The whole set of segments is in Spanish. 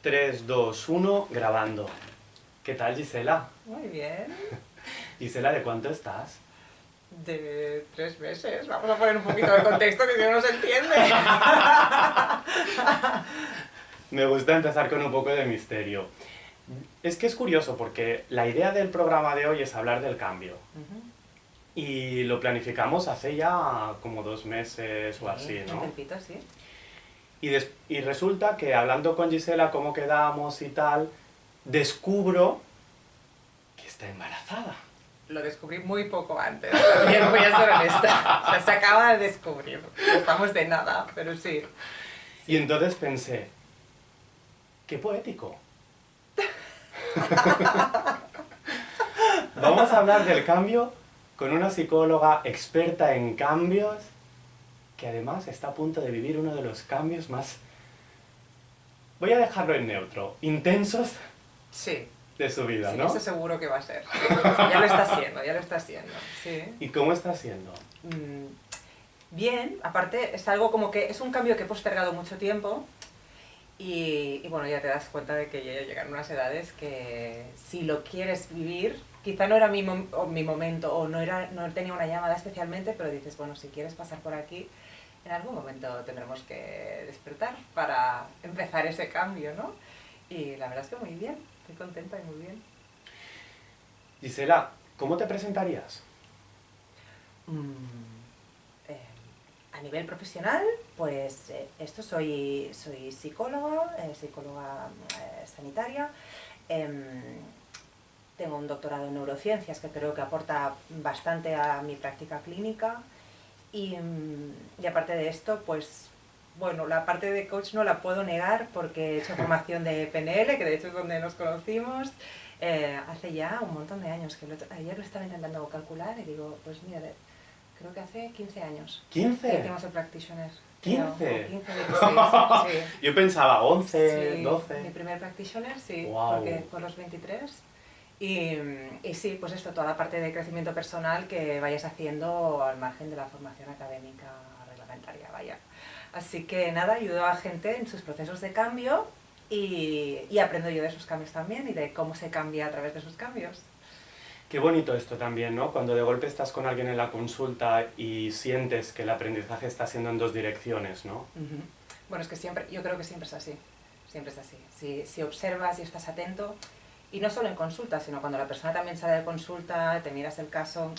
3, 2, 1, grabando. ¿Qué tal, Gisela? Muy bien. Gisela, ¿de cuánto estás? De 3 meses. Vamos a poner un poquito de contexto que si no, no se entiende. Me gusta empezar con un poco de misterio. Es que es curioso porque la idea del programa de hoy es hablar del cambio. Y lo planificamos hace ya como 2 meses o así, Un ¿no? tiempito, sí. Y resulta que hablando con Gisela cómo quedamos y tal, descubro que está embarazada. Lo descubrí muy poco antes. También voy a ser honesta. O sea, se acaba de descubrir. No estamos de nada, pero sí. Y entonces pensé, qué poético. Vamos a hablar del cambio con una psicóloga experta en cambios que además está a punto de vivir uno de los cambios más, voy a dejarlo en neutro, intensos Sí. de su vida, Sí, ¿no? eso seguro que va a ser. Sí. Ya lo está haciendo, ya lo está haciendo. Sí. ¿Y cómo está siendo? Bien, aparte es algo como que es un cambio que he postergado mucho tiempo y bueno, ya te das cuenta de que ya llegan unas edades que si lo quieres vivir, quizá no era mi momento o no tenía una llamada especialmente, pero dices, bueno, si quieres pasar por aquí, en algún momento tendremos que despertar para empezar ese cambio, ¿no? Y la verdad es que muy bien, estoy contenta y muy bien. Gisela, ¿cómo te presentarías? Eh, a nivel profesional, pues soy psicóloga, sanitaria. Tengo un doctorado en neurociencias que creo que aporta bastante a mi práctica clínica. Y aparte de esto, pues bueno, la parte de coach no la puedo negar porque he hecho formación de PNL, que de hecho es donde nos conocimos, hace ya un montón de años. Ayer lo estaba intentando calcular y digo, pues mira, creo que hace 15 años. ¿15? Que hicimos el Practitioner. 15. O 15, 16, sí. Yo pensaba 11, Sí, 12. mi primer Practitioner, sí, Wow. porque por los 23. Y sí, pues esto, toda la parte de crecimiento personal que vayas haciendo al margen de la formación académica reglamentaria, vaya. Así que nada, ayudo a gente en sus procesos de cambio y aprendo yo de esos cambios también y de cómo se cambia a través de esos cambios. Qué bonito esto también, ¿no? Cuando de golpe estás con alguien en la consulta y sientes que el aprendizaje está siendo en dos direcciones, ¿no? Bueno, es que yo creo que siempre es así, siempre es así. Si observas y estás atento, y no solo en consulta, sino cuando la persona también sale de consulta, te miras el caso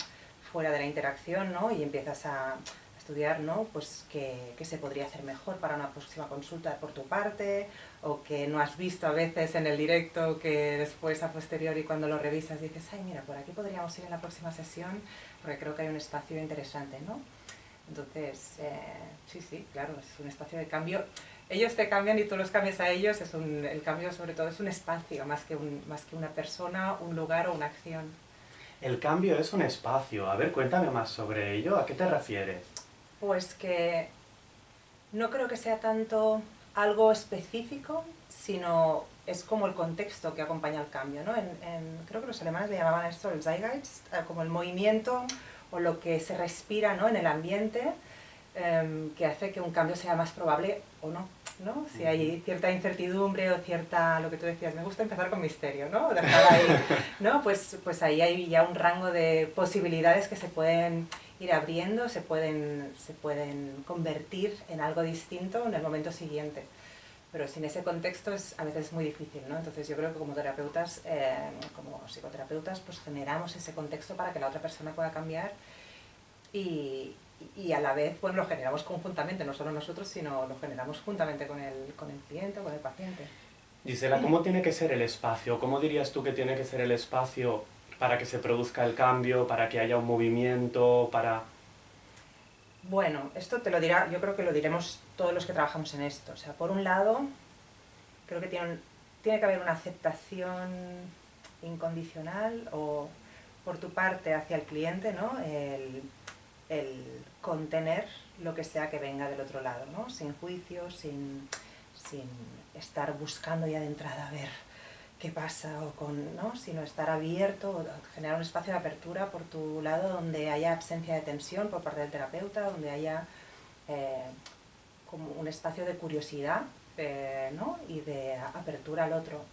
fuera de la interacción, ¿no? Y empiezas a estudiar, ¿no? Pues qué se podría hacer mejor para una próxima consulta por tu parte, o que no has visto a veces en el directo, que después a posteriori cuando lo revisas dices, ay, mira, por aquí podríamos ir en la próxima sesión, porque creo que hay un espacio interesante, ¿no? Entonces, sí, claro, es un espacio de cambio. Ellos te cambian y tú los cambias a ellos. El cambio sobre todo es un espacio, más que una persona, un lugar o una acción. El cambio es un espacio. A ver, cuéntame más sobre ello. ¿A qué te refieres? Pues que no creo que sea tanto algo específico, sino es como el contexto que acompaña al cambio, ¿no? Creo que los alemanes le llamaban esto el Zeitgeist, como el movimiento o lo que se respira, ¿no? En el ambiente, que hace que un cambio sea más probable o no, ¿no? Si hay cierta incertidumbre o cierta, lo que tú decías, me gusta empezar con misterio, ¿no? Dejar ahí, ¿no? Pues ahí hay ya un rango de posibilidades que se pueden ir abriendo, se pueden convertir en algo distinto en el momento siguiente. Pero sin ese contexto a veces es muy difícil, ¿no? Entonces yo creo que como terapeutas, como psicoterapeutas, pues generamos ese contexto para que la otra persona pueda cambiar y a la vez, bueno, lo generamos conjuntamente, no solo nosotros, sino lo generamos juntamente con el cliente o con el paciente. Gisela, ¿cómo tiene que ser el espacio? ¿Cómo dirías tú que tiene que ser el espacio para que se produzca el cambio, para que haya un movimiento, para...? Bueno, esto te lo dirá, yo creo que lo diremos todos los que trabajamos en esto. O sea, por un lado, creo que tiene que haber una aceptación incondicional o por tu parte hacia el cliente, ¿no? El contener lo que sea que venga del otro lado, ¿no? Sin juicio, sin estar buscando ya de entrada a ver qué pasa, ¿no? Sino estar abierto, generar un espacio de apertura por tu lado donde haya ausencia de tensión por parte del terapeuta, donde haya como un espacio de curiosidad ¿no? Y de apertura al otro.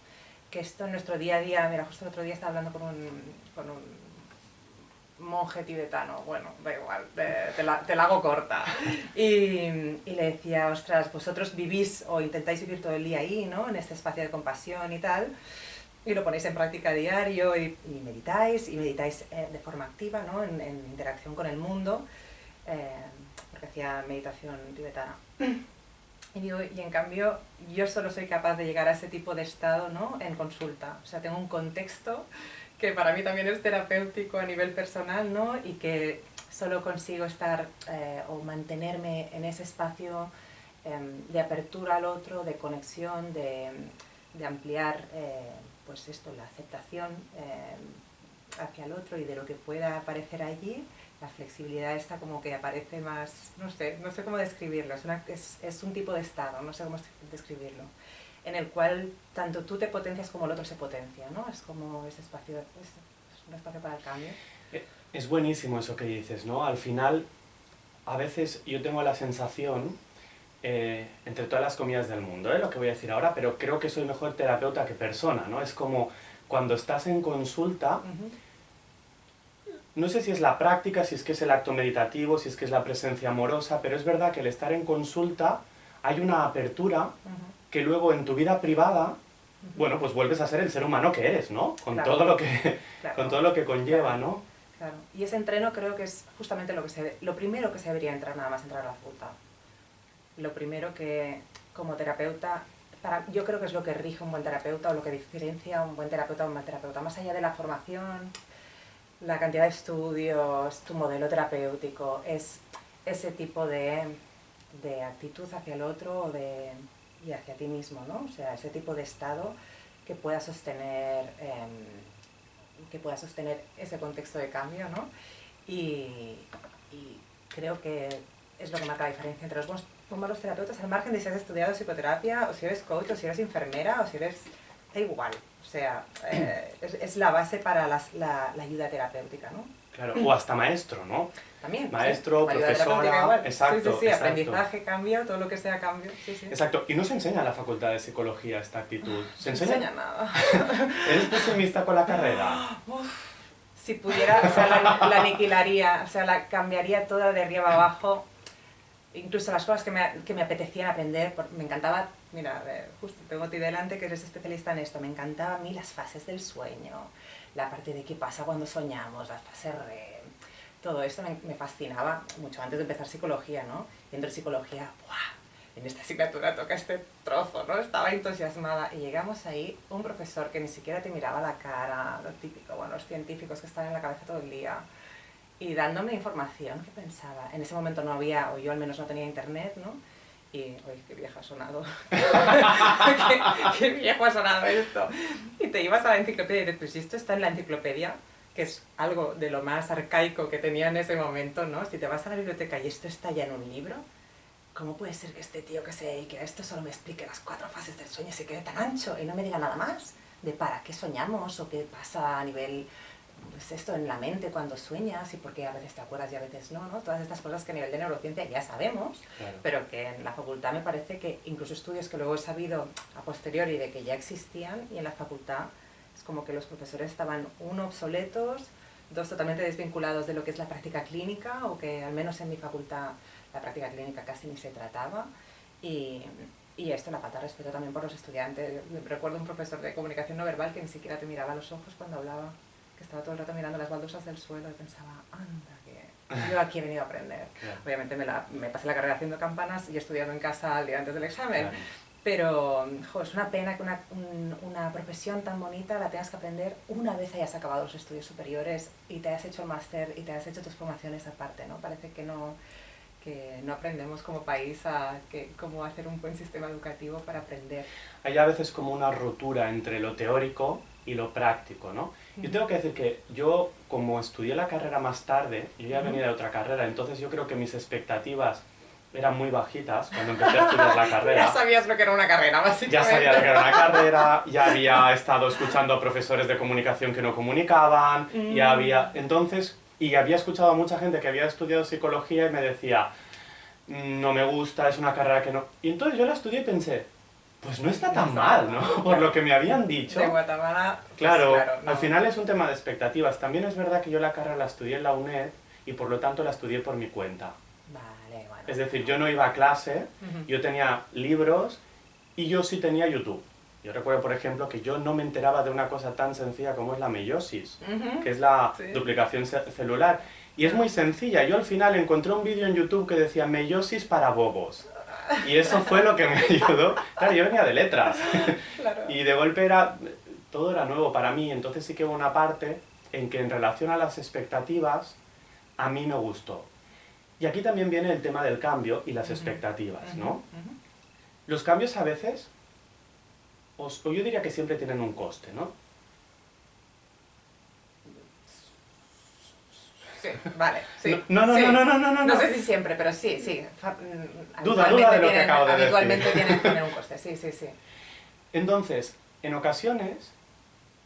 Que esto en nuestro día a día, mira, justo el otro día estaba hablando con un monje tibetano, bueno, da igual, te la hago corta. Y le decía, ostras, vosotros vivís o intentáis vivir todo el día ahí, ¿no? En este espacio de compasión y tal, y lo ponéis en práctica a diario y meditáis de forma activa, ¿no? En interacción con el mundo, porque hacía meditación tibetana. Y digo, y en cambio, yo solo soy capaz de llegar a ese tipo de estado, ¿no? En consulta. O sea, tengo un contexto que para mí también es terapéutico a nivel personal, ¿no? Y que solo consigo estar o mantenerme en ese espacio de apertura al otro, de conexión, de ampliar, pues esto, la aceptación hacia el otro y de lo que pueda aparecer allí. La flexibilidad esta como que aparece más, no sé cómo describirlo, es un tipo de estado, no sé cómo describirlo, en el cual tanto tú te potencias como el otro se potencia, ¿no? Es como ese espacio, es un espacio para el cambio. Es buenísimo eso que dices, ¿no? Al final, a veces yo tengo la sensación, entre todas las comidas del mundo, lo que voy a decir ahora, pero creo que soy mejor terapeuta que persona, ¿no? Es como cuando estás en consulta, no sé si es la práctica, si es que es el acto meditativo, si es que es la presencia amorosa, pero es verdad que el estar en consulta hay una apertura que luego en tu vida privada, bueno, pues vuelves a ser el ser humano que eres, ¿no? Con, claro, todo lo que, claro, con todo lo que conlleva, claro, ¿no? Claro, y ese entreno creo que es justamente lo primero que se debería entrar nada más entrar a la facultad. Lo primero que, como terapeuta, yo creo que es lo que rige un buen terapeuta o lo que diferencia un buen terapeuta de un mal terapeuta, más allá de la formación, la cantidad de estudios, tu modelo terapéutico, es ese tipo de actitud hacia el otro y hacia ti mismo, ¿no? O sea, ese tipo de estado que pueda sostener ese contexto de cambio, ¿no? Y creo que es lo que marca la diferencia entre los malos terapeutas, al margen de si has estudiado psicoterapia, o si eres coach, o si eres enfermera, o si eres... da igual, o sea, es la base para la ayuda terapéutica, ¿no? Claro, o hasta maestro, ¿no? También. Maestro, sí, profesora, exacto. Sí, exacto. Aprendizaje, cambio, todo lo que sea cambio. Sí. Exacto, y no se enseña en la facultad de psicología esta actitud. ¿Se enseña nada? ¿Eres pesimista con la carrera? Si pudiera, o sea, la aniquilaría, o sea, la cambiaría toda de arriba abajo. Incluso las cosas que me apetecían aprender, me encantaba, mira, justo tengo a ti delante que eres especialista en esto, me encantaban a mí las fases del sueño, la parte de qué pasa cuando soñamos, las fases REM, todo esto me fascinaba mucho antes de empezar psicología, ¿no? Viendo psicología, ¡buah! En esta asignatura toca este trozo, ¿no? Estaba entusiasmada y llegamos ahí, un profesor que ni siquiera te miraba la cara, lo típico, bueno, los científicos que están en la cabeza todo el día, y dándome información que pensaba. En ese momento no había, o yo al menos no tenía internet, ¿no? Y, uy, qué viejo ha sonado. qué viejo ha sonado esto. Y te ibas a la enciclopedia y dices, pues si esto está en la enciclopedia, que es algo de lo más arcaico que tenía en ese momento, ¿no? Si te vas a la biblioteca y esto está ya en un libro, ¿cómo puede ser que este tío que se dedique a esto solo me explique las 4 fases del sueño y se quede tan ancho y no me diga nada más de para qué soñamos o qué pasa a nivel... pues esto en la mente cuando sueñas y por qué a veces te acuerdas y a veces no, ¿no? Todas estas cosas que a nivel de neurociencia ya sabemos, claro, pero que en la facultad me parece que incluso estudios que luego he sabido a posteriori de que ya existían, y en la facultad es como que los profesores estaban, uno, obsoletos, dos, totalmente desvinculados de lo que es la práctica clínica, o que al menos en mi facultad la práctica clínica casi ni se trataba, y esto, la falta de respeto también por los estudiantes. Recuerdo un profesor de comunicación no verbal que ni siquiera te miraba a los ojos cuando hablaba, que estaba todo el rato mirando las baldosas del suelo y pensaba, anda, que yo aquí he venido a aprender. Claro. Obviamente me pasé la carrera haciendo campanas y estudiando en casa al día antes del examen, claro, pero es una pena que una profesión tan bonita la tengas que aprender una vez hayas acabado los estudios superiores y te hayas hecho el máster y te hayas hecho tus formaciones aparte, ¿no? Parece que no aprendemos como país cómo hacer un buen sistema educativo para aprender. Hay a veces como una rotura entre lo teórico y lo práctico, ¿no? Yo tengo que decir que yo, como estudié la carrera más tarde, yo ya venía de otra carrera, entonces yo creo que mis expectativas eran muy bajitas cuando empecé a estudiar la carrera. Ya sabías lo que era una carrera, básicamente. Ya sabía lo que era una carrera, ya había estado escuchando a profesores de comunicación que no comunicaban, ya había... Entonces, y había escuchado a mucha gente que había estudiado psicología y me decía, no me gusta, es una carrera que no... Y entonces yo la estudié y pensé, pues no está tan mal, ¿no? Por lo que me habían dicho. De Guatemala, pues, Claro, no. al final es un tema de expectativas. También es verdad que yo la carrera la estudié en la UNED y por lo tanto la estudié por mi cuenta. Vale, bueno. Es decir, yo no iba a clase, yo tenía libros y yo sí tenía YouTube. Yo recuerdo, por ejemplo, que yo no me enteraba de una cosa tan sencilla como es la meiosis, que es la duplicación celular. Y es muy sencilla. Yo al final encontré un vídeo en YouTube que decía meiosis para bobos. Y eso fue lo que me ayudó. Claro, yo venía de letras. Claro. Y de golpe todo era nuevo para mí. Entonces sí que hubo una parte en que en relación a las expectativas, a mí me gustó. Y aquí también viene el tema del cambio y las expectativas, ¿no? Los cambios a veces, o yo diría que siempre tienen un coste, ¿no? Sí, vale, sí. No, sí. no. No sé si siempre, pero sí. Duda de lo que acabo de decir. Habitualmente tienen un coste, sí. Entonces, en ocasiones,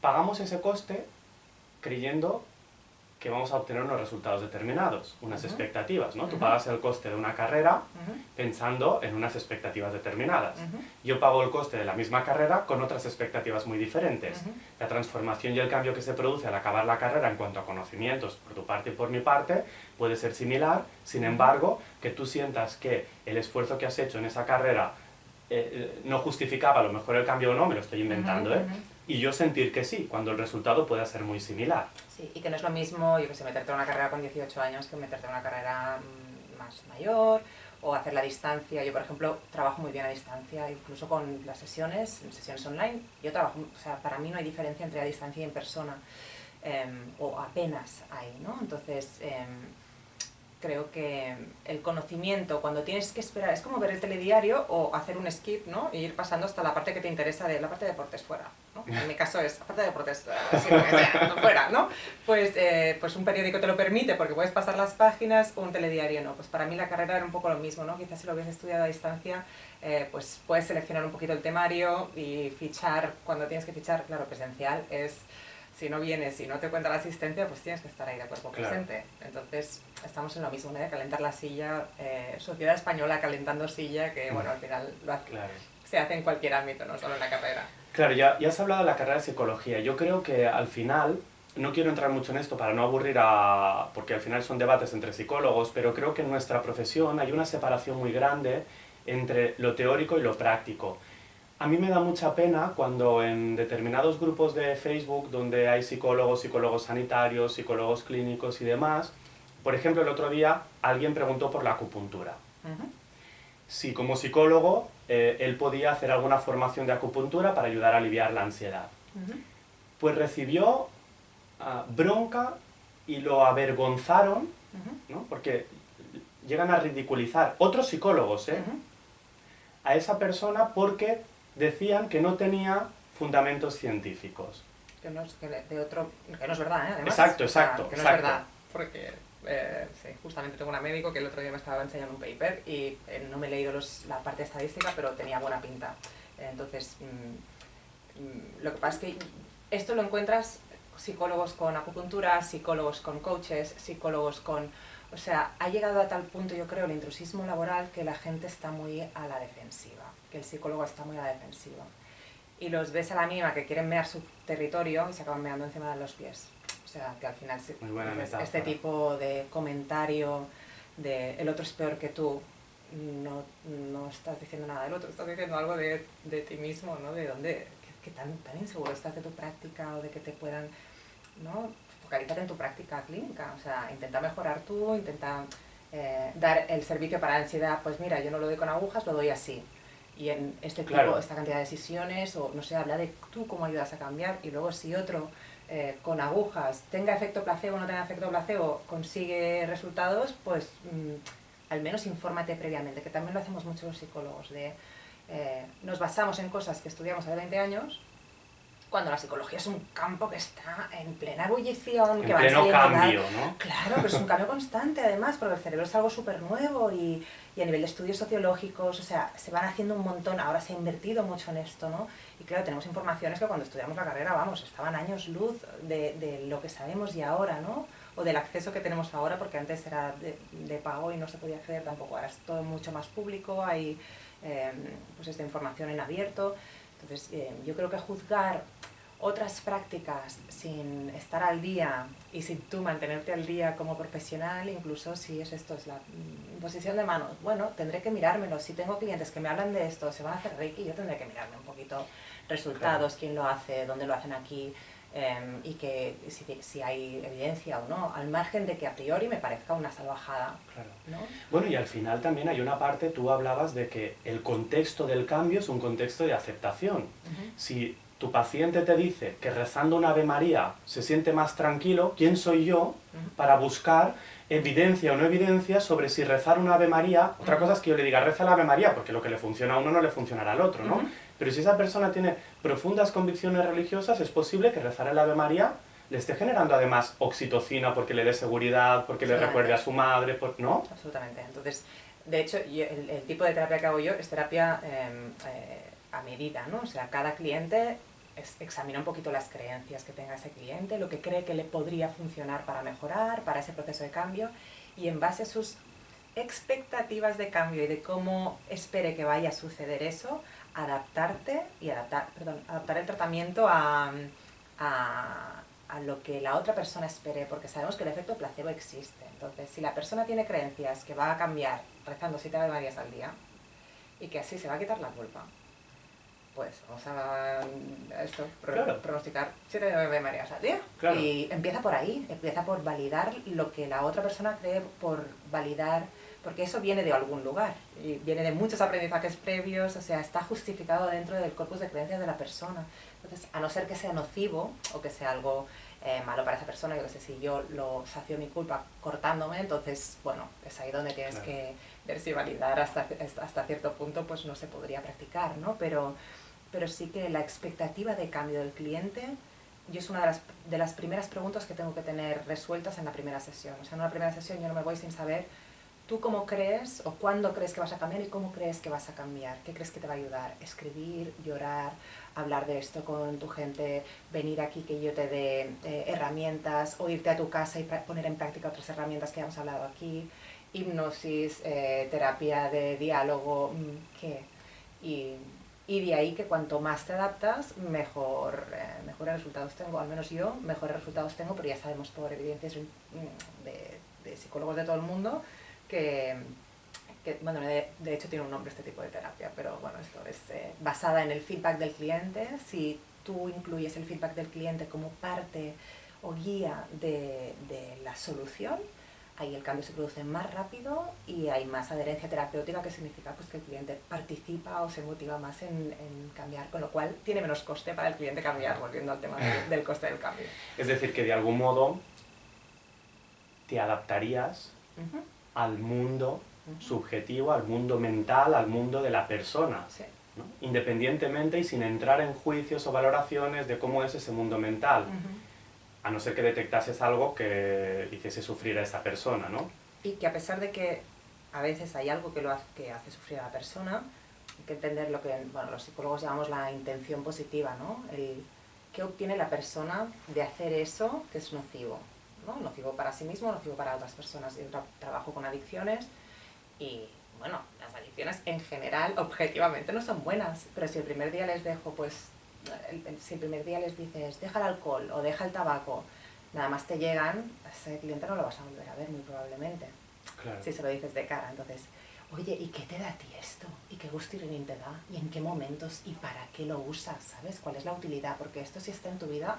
pagamos ese coste creyendo que vamos a obtener unos resultados determinados, unas expectativas, ¿no? Tú pagas el coste de una carrera pensando en unas expectativas determinadas. Yo pago el coste de la misma carrera con otras expectativas muy diferentes. La transformación y el cambio que se produce al acabar la carrera en cuanto a conocimientos por tu parte y por mi parte puede ser similar, sin embargo, que tú sientas que el esfuerzo que has hecho en esa carrera no justificaba a lo mejor el cambio o no, me lo estoy inventando, y yo sentir que sí, cuando el resultado pueda ser muy similar. Sí, y que no es lo mismo, yo que sé, meterte en una carrera con 18 años que meterte en una carrera más mayor, o hacer la distancia. Yo, por ejemplo, trabajo muy bien a distancia, incluso con las sesiones online. Yo trabajo, o sea, para mí no hay diferencia entre a distancia y en persona, o apenas hay, ¿no? Entonces, creo que el conocimiento, cuando tienes que esperar, es como ver el telediario o hacer un skip, ¿no? E ir pasando hasta la parte que te interesa, de la parte de deportes fuera, ¿no? En mi caso es la parte de deportes fuera, ¿no? Pues un periódico te lo permite porque puedes pasar las páginas, o un telediario no. Pues para mí la carrera era un poco lo mismo, ¿no? Quizás si lo hubiese estudiado a distancia, pues puedes seleccionar un poquito el temario y fichar, cuando tienes que fichar, claro, presencial es... Si no vienes y no te cuenta la asistencia, pues tienes que estar ahí de cuerpo presente. Entonces, estamos en lo mismo, ¿no? De calentar la silla, sociedad española calentando silla, que bueno, al final se hace en cualquier ámbito, no solo en la carrera. Claro, ya has hablado de la carrera de psicología. Yo creo que al final, no quiero entrar mucho en esto para no aburrir porque al final son debates entre psicólogos, pero creo que en nuestra profesión hay una separación muy grande entre lo teórico y lo práctico. A mí me da mucha pena cuando en determinados grupos de Facebook donde hay psicólogos, psicólogos sanitarios, psicólogos clínicos y demás, por ejemplo, el otro día alguien preguntó por la acupuntura. Si como psicólogo él podía hacer alguna formación de acupuntura para ayudar a aliviar la ansiedad. Pues recibió bronca y lo avergonzaron, ¿no? Porque llegan a ridiculizar otros psicólogos a esa persona porque decían que no tenía fundamentos científicos. Que no es verdad, ¿eh? Además, Exacto. Que no es verdad, porque sí, justamente tengo una médico que el otro día me estaba enseñando un paper y no me he leído la parte estadística, pero tenía buena pinta. Entonces, lo que pasa es que esto lo encuentras psicólogos con acupuntura, psicólogos con coaches, psicólogos con... O sea, ha llegado a tal punto, yo creo, el intrusismo laboral que la gente está muy a la defensiva, que el psicólogo está muy a la defensiva. Y los ves a la mínima que quieren mear su territorio y se acaban meando encima de los pies. O sea, que al final este tipo de comentario de el otro es peor que tú, no estás diciendo nada del otro, estás diciendo algo de ti mismo, ¿no? De dónde, que tan inseguro estás de tu práctica o de que te puedan, ¿no? Focalízate en tu práctica clínica, o sea, intenta mejorar tú, intenta dar el servicio para la ansiedad, pues mira, yo no lo doy con agujas, lo doy así. Y en este tipo, esta cantidad de sesiones, o no sé, habla de tú cómo ayudas a cambiar, y luego si otro con agujas tenga efecto placebo o no tenga efecto placebo, consigue resultados, pues al menos infórmate previamente, que también lo hacemos mucho los psicólogos, nos basamos en cosas que estudiamos hace 20 años, cuando la psicología es un campo que está en plena ebullición, que va en pleno cambio, ¿no? Claro, pero es un cambio constante además, porque el cerebro es algo súper nuevo y a nivel de estudios sociológicos, o sea, se van haciendo un montón, ahora se ha invertido mucho en esto, ¿no? Y claro, tenemos informaciones que cuando estudiamos la carrera, vamos, estaban años luz de lo que sabemos y ahora, ¿no? O del acceso que tenemos ahora, porque antes era de pago y no se podía acceder tampoco, ahora es todo mucho más público, hay pues esta información en abierto. Entonces, yo creo que juzgar otras prácticas sin estar al día y sin tú mantenerte al día como profesional, incluso si es esto, es la imposición de manos. Bueno, tendré que mirármelo. Si tengo clientes que me hablan de esto, se van a hacer Reiki, yo tendré que mirarme un poquito resultados, claro, quién lo hace, dónde lo hacen aquí, y que si hay evidencia o no, al margen de que a priori me parezca una salvajada. Claro. ¿No? Bueno, y al final también hay una parte, tú hablabas de que el contexto del cambio es un contexto de aceptación. Si tu paciente te dice que rezando una Ave María se siente más tranquilo, ¿quién soy yo para buscar evidencia o no evidencia sobre si rezar una Ave María? Otra cosa es que yo le diga reza la Ave María, porque lo que le funciona a uno no le funcionará al otro, ¿no? Pero si esa persona tiene profundas convicciones religiosas, es posible que rezar el Ave María le esté generando además oxitocina porque le dé seguridad, porque le recuerde a su madre, ¿no? Absolutamente. Entonces, de hecho, el tipo de terapia que hago yo es terapia a medida, ¿no? O sea, cada cliente examina un poquito las creencias que tenga ese cliente, lo que cree que le podría funcionar para mejorar, para ese proceso de cambio, y en base a sus expectativas de cambio y de cómo espere que vaya a suceder eso, adaptar el tratamiento a lo que la otra persona espere, porque sabemos que el efecto placebo existe. Entonces, si la persona tiene creencias que va a cambiar rezando 7 Ave Marías al día y que así se va a quitar la culpa, pues vamos a pronosticar 7 Ave Marías al día. Claro. Y empieza por ahí, empieza por validar lo que la otra persona cree, por validar, porque eso viene de algún lugar, y viene de muchos aprendizajes previos, o sea, está justificado dentro del corpus de creencias de la persona. Entonces, a no ser que sea nocivo o que sea algo malo para esa persona, yo que sé, si yo lo sacio mi culpa cortándome, entonces, bueno, es ahí donde tienes que ver si validar hasta cierto punto, pues no se podría practicar, ¿no? Pero sí que la expectativa de cambio del cliente, yo es una de las primeras preguntas que tengo que tener resueltas en la primera sesión. O sea, en una primera sesión yo no me voy sin saber tú cómo crees o cuándo crees que vas a cambiar y cómo crees que vas a cambiar, qué crees que te va a ayudar, escribir, llorar, hablar de esto con tu gente, venir aquí que yo te dé herramientas, o irte a tu casa y poner en práctica otras herramientas que hemos hablado aquí, hipnosis, terapia de diálogo, ¿qué? Y de ahí que cuanto más te adaptas, mejores resultados tengo, al menos yo, mejores resultados tengo, pero ya sabemos por evidencias de psicólogos de todo el mundo que bueno, de hecho tiene un nombre este tipo de terapia, pero bueno, esto es basada en el feedback del cliente. Si tú incluyes el feedback del cliente como parte o guía de la solución, ahí el cambio se produce más rápido y hay más adherencia terapéutica, que significa pues, que el cliente participa o se motiva más en cambiar, con lo cual tiene menos coste para el cliente cambiar, volviendo al tema del coste del cambio. Es decir, que de algún modo te adaptarías al mundo subjetivo, al mundo mental, al mundo de la persona, sí, ¿no? Independientemente y sin entrar en juicios o valoraciones de cómo es ese mundo mental, a no ser que detectases algo que hiciese sufrir a esa persona, ¿no? Y que a pesar de que a veces hay algo que hace sufrir a la persona, hay que entender lo que los psicólogos llamamos la intención positiva, ¿no? ¿Qué obtiene la persona de hacer eso que es nocivo? ¿No? Nocivo para sí mismo, nocivo para otras personas. Yo trabajo con adicciones y, bueno, las adicciones en general, objetivamente, no son buenas, pero si el primer día les dejo, pues, si el primer día les dices, deja el alcohol o deja el tabaco, nada más te llegan, a ese cliente no lo vas a volver a ver muy probablemente, claro, si se lo dices de cara. Entonces, oye, ¿y qué te da a ti esto? ¿Y qué gustirrinín te da? ¿Y en qué momentos? ¿Y para qué lo usas? ¿Sabes? ¿Cuál es la utilidad? Porque esto, si está en tu vida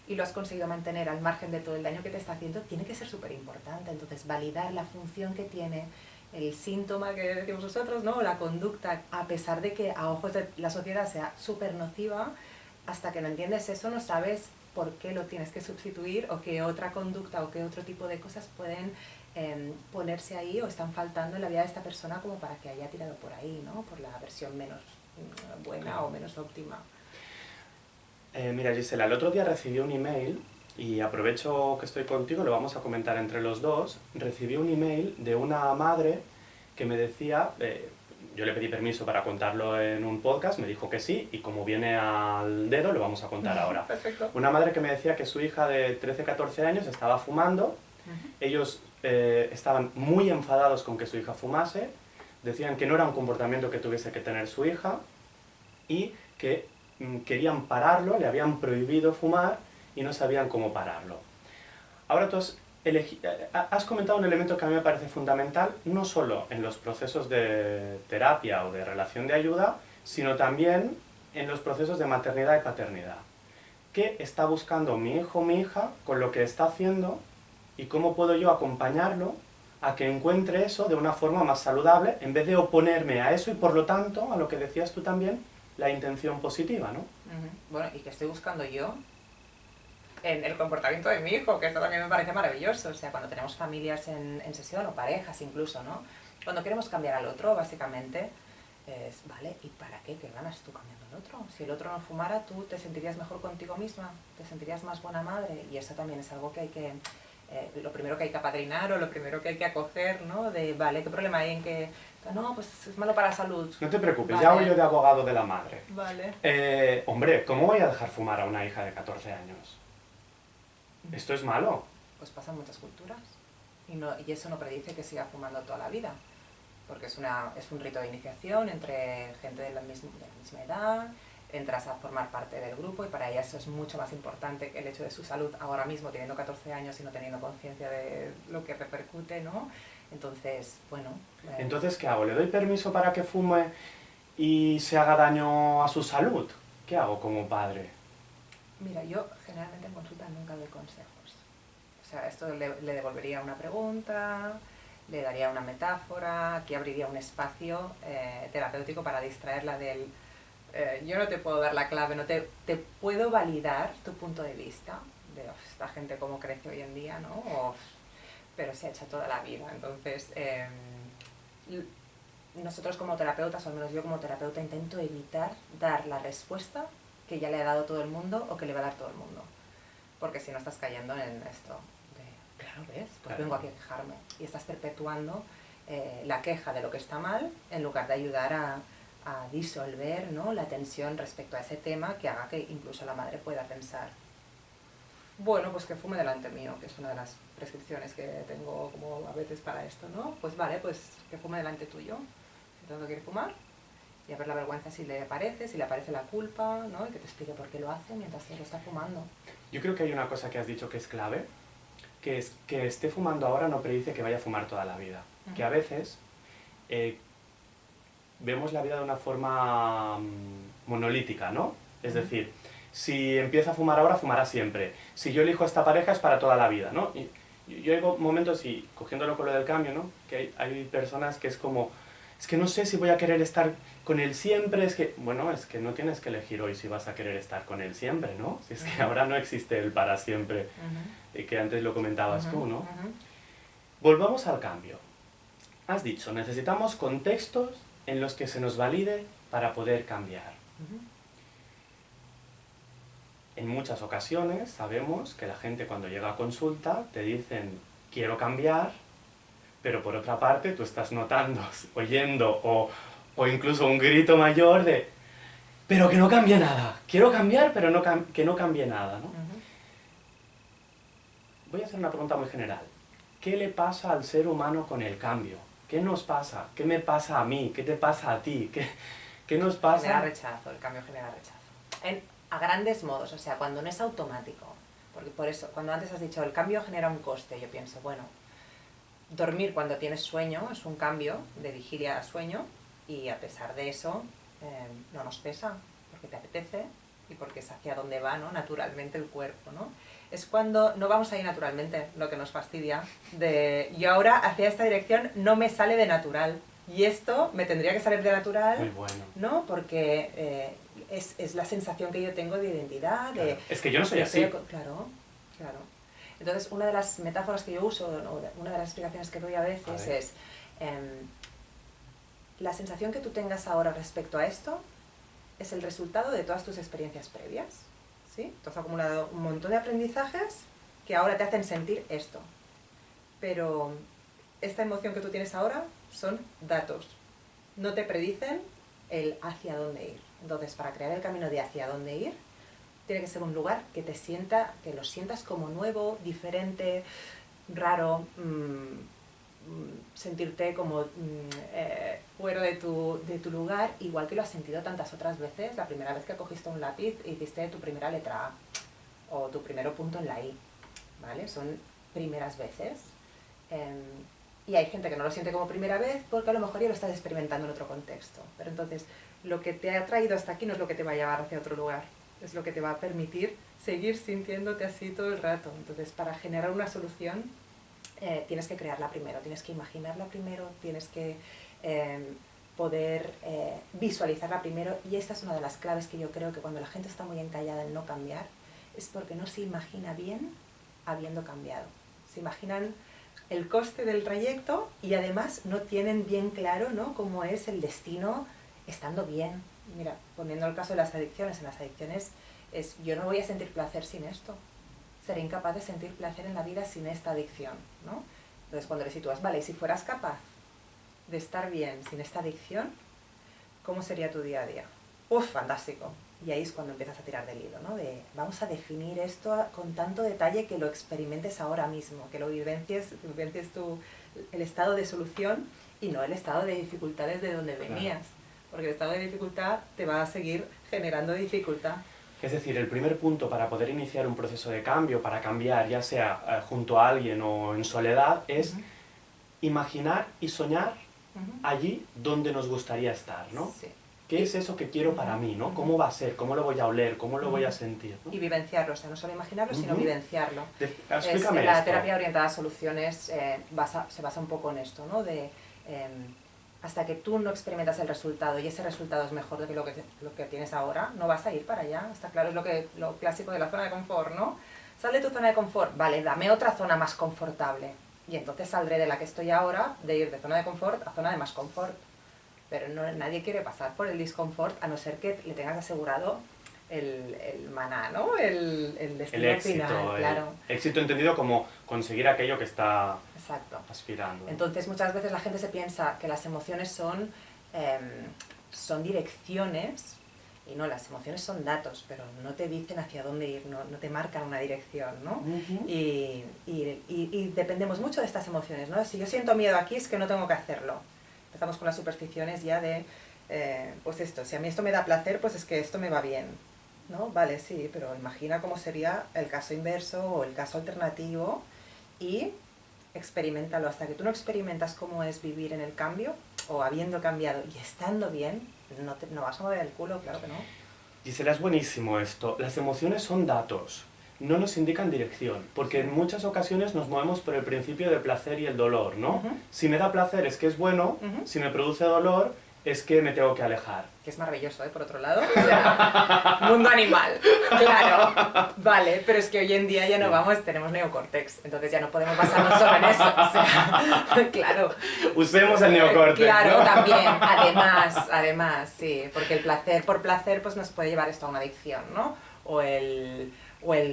y lo has conseguido mantener al margen de todo el daño que te está haciendo, tiene que ser súper importante. Entonces, validar la función que tiene el síntoma que decimos nosotros, ¿no? La conducta, a pesar de que a ojos de la sociedad sea súper nociva, hasta que no entiendes eso no sabes por qué lo tienes que sustituir o qué otra conducta o qué otro tipo de cosas pueden ponerse ahí o están faltando en la vida de esta persona como para que haya tirado por ahí, ¿no? Por la versión menos buena o menos óptima. Mira, Gisela, el otro día recibí un email, y aprovecho que estoy contigo, lo vamos a comentar entre los dos. Recibí un email de una madre que me decía, yo le pedí permiso para contarlo en un podcast, me dijo que sí, y como viene al dedo, lo vamos a contar ahora. Perfecto. Una madre que me decía que su hija de 13-14 años estaba fumando, ellos estaban muy enfadados con que su hija fumase, Decían que no era un comportamiento que tuviese que tener su hija y que querían pararlo, le habían prohibido fumar y no sabían cómo pararlo. Ahora tú has comentado un elemento que a mí me parece fundamental, no solo en los procesos de terapia o de relación de ayuda, sino también en los procesos de maternidad y paternidad. ¿Qué está buscando mi hijo o mi hija con lo que está haciendo y cómo puedo yo acompañarlo a que encuentre eso de una forma más saludable en vez de oponerme a eso y por lo tanto, a lo que decías tú también, la intención positiva, ¿no? Bueno, ¿y qué estoy buscando yo en el comportamiento de mi hijo? Que esto también me parece maravilloso. O sea, cuando tenemos familias en sesión o parejas incluso, ¿no? Cuando queremos cambiar al otro, básicamente, es, ¿vale? ¿Y para qué? ¿Qué ganas tú cambiando al otro? Si el otro no fumara, tú te sentirías mejor contigo misma, te sentirías más buena madre. Y eso también es algo que hay que... lo primero que hay que apadrinar o lo primero que hay que acoger, ¿no? De, vale, ¿qué problema hay en que... No, pues es malo para la salud. No te preocupes, Vale. ya hago yo de abogado de la madre. Vale. Hombre, ¿cómo voy a dejar fumar a una hija de 14 años? ¿Esto es malo? Pues pasan muchas culturas. Y eso no predice que siga fumando toda la vida. Porque es un rito de iniciación entre gente de la misma edad, entras a formar parte del grupo y para ella eso es mucho más importante que el hecho de su salud ahora mismo, teniendo 14 años y no teniendo conciencia de lo que repercute, ¿no? Entonces, bueno... Entonces, ¿qué hago? ¿Le doy permiso para que fume y se haga daño a su salud? ¿Qué hago como padre? Mira, yo generalmente en consulta nunca doy consejos. O sea, esto le devolvería una pregunta, le daría una metáfora, aquí abriría un espacio terapéutico para distraerla del... yo no te puedo dar la clave, te puedo validar tu punto de vista, de esta gente cómo crece hoy en día, ¿no? Pero se ha hecho toda la vida. Entonces, nosotros como terapeutas, o al menos yo como terapeuta, intento evitar dar la respuesta que ya le ha dado todo el mundo o que le va a dar todo el mundo. Porque si no estás cayendo en esto de, claro, ¿ves? Pues vengo aquí a quejarme. Y estás perpetuando la queja de lo que está mal en lugar de ayudar a disolver, ¿no?, la tensión respecto a ese tema que haga que incluso la madre pueda pensar, bueno, pues que fume delante mío, que es una de las prescripciones que tengo como a veces para esto, ¿no? Pues vale, pues que fume delante tuyo, si tanto quiere fumar, y a ver la vergüenza si le aparece la culpa, ¿no? Y que te explique por qué lo hace mientras se lo está fumando. Yo creo que hay una cosa que has dicho que es clave, que es que esté fumando ahora no predice que vaya a fumar toda la vida. Que a veces vemos la vida de una forma monolítica, ¿no? Es decir, si empieza a fumar ahora, fumará siempre. Si yo elijo a esta pareja es para toda la vida, ¿no? Y yo hay momentos, y cogiéndolo con lo del cambio, ¿no?, que hay personas que es como, es que no sé si voy a querer estar con él siempre, es que, bueno, es que no tienes que elegir hoy si vas a querer estar con él siempre, ¿no? Si es que ahora no existe el para siempre, que antes lo comentabas tú, ¿no? Volvamos al cambio. Has dicho, necesitamos contextos en los que se nos valide para poder cambiar. En muchas ocasiones sabemos que la gente cuando llega a consulta te dicen quiero cambiar, pero por otra parte tú estás notando, oyendo o incluso un grito mayor de pero que no cambie nada, quiero cambiar pero que no cambie nada, ¿no? Voy a hacer una pregunta muy general. ¿Qué le pasa al ser humano con el cambio? ¿Qué nos pasa? ¿Qué me pasa a mí? ¿Qué te pasa a ti? ¿Qué nos pasa? Genera rechazo, el cambio genera rechazo. A grandes modos, o sea, cuando no es automático. Porque por eso, cuando antes has dicho el cambio genera un coste, yo pienso, bueno, dormir cuando tienes sueño es un cambio de vigilia a sueño y a pesar de eso no nos pesa, porque te apetece y porque es hacia donde va, ¿no?, naturalmente el cuerpo, ¿no? Es cuando no vamos ahí naturalmente, lo que nos fastidia, yo ahora hacia esta dirección no me sale de natural y esto me tendría que salir de natural. Muy bueno. ¿No? Porque es la sensación que yo tengo de identidad, claro. Es que yo no soy así. Claro. Entonces, una de las metáforas que yo uso, o una de las explicaciones que doy a veces es la sensación que tú tengas ahora respecto a esto es el resultado de todas tus experiencias previas, ¿sí? Tú has acumulado un montón de aprendizajes que ahora te hacen sentir esto, pero esta emoción que tú tienes ahora son datos, no te predicen el hacia dónde ir. Entonces, para crear el camino de hacia dónde ir, tiene que ser un lugar que que lo sientas como nuevo, diferente, raro, sentirte como fuera de tu lugar, igual que lo has sentido tantas otras veces, la primera vez que cogiste un lápiz e hiciste tu primera letra A, o tu primer punto en la I, ¿vale? Son primeras veces. Y hay gente que no lo siente como primera vez porque a lo mejor ya lo estás experimentando en otro contexto. Pero entonces, lo que te ha traído hasta aquí no es lo que te va a llevar hacia otro lugar. Es lo que te va a permitir seguir sintiéndote así todo el rato. Entonces, para generar una solución, tienes que crearla primero, tienes que imaginarla primero, tienes que poder visualizarla primero. Y esta es una de las claves que yo creo que cuando la gente está muy encallada en no cambiar, es porque no se imagina bien habiendo cambiado. Se imaginan el coste del trayecto y además no tienen bien claro, ¿no?, cómo es el destino estando bien. Mira, poniendo el caso de las adicciones, en las adicciones es yo no voy a sentir placer sin esto. Seré incapaz de sentir placer en la vida sin esta adicción, ¿no? Entonces cuando le sitúas, vale, si fueras capaz de estar bien sin esta adicción, ¿cómo sería tu día a día? ¡Uf, fantástico! Y ahí es cuando empiezas a tirar del hilo, ¿no? De vamos a definir esto con tanto detalle que lo experimentes ahora mismo, que lo vivencies el estado de solución y no el estado de dificultades de donde venías. Porque el estado de dificultad te va a seguir generando dificultad. Es decir, el primer punto para poder iniciar un proceso de cambio, para cambiar, ya sea junto a alguien o en soledad, es imaginar y soñar allí donde nos gustaría estar, ¿no? Sí. ¿Qué es eso que quiero para mí, ¿no? ¿Cómo va a ser? ¿Cómo lo voy a oler? ¿Cómo lo voy a sentir? ¿no? Y vivenciarlo, o sea, no solo imaginarlo, sino vivenciarlo. Explícame la esto. terapia orientada a soluciones se basa un poco en esto, ¿no? De, hasta que tú no experimentas el resultado y ese resultado es mejor de lo que tienes ahora, no vas a ir para allá. Está claro, es lo clásico de la zona de confort, ¿no? Sal de tu zona de confort, vale, dame otra zona más confortable. Y entonces saldré de la que estoy ahora, de ir de zona de confort a zona de más confort. Pero nadie quiere pasar por el disconfort a no ser que le tengas asegurado el maná, ¿no? El destino el éxito, final, claro. Éxito entendido como conseguir aquello que está aspirando. Entonces muchas veces la gente se piensa que las emociones son direcciones, y no, las emociones son datos, pero no te dicen hacia dónde ir, no te marcan una dirección, ¿no? Y dependemos mucho de estas emociones, ¿no? Si yo siento miedo aquí es que no tengo que hacerlo. Empezamos con las supersticiones ya de, pues esto, si a mí esto me da placer, pues es que esto me va bien, ¿no? Vale, sí, pero imagina cómo sería el caso inverso o el caso alternativo y experimentalo. Hasta que tú no experimentas cómo es vivir en el cambio, o habiendo cambiado y estando bien, no vas a mover el culo, claro que no. Gisela, es buenísimo esto. Las emociones son datos, no nos indican dirección, porque en muchas ocasiones nos movemos por el principio del placer y el dolor, ¿no? Si me da placer es que es bueno, si me produce dolor es que me tengo que alejar. Que es maravilloso, ¿eh? Por otro lado. O sea, mundo animal, claro. Vale, pero es que hoy en día ya no vamos, tenemos neocórtex, entonces ya no podemos basarnos solo en eso. O sea, claro. Usemos el neocórtex, claro, ¿no? también, además, sí. Porque el placer por placer pues nos puede llevar esto a una adicción, ¿no? O el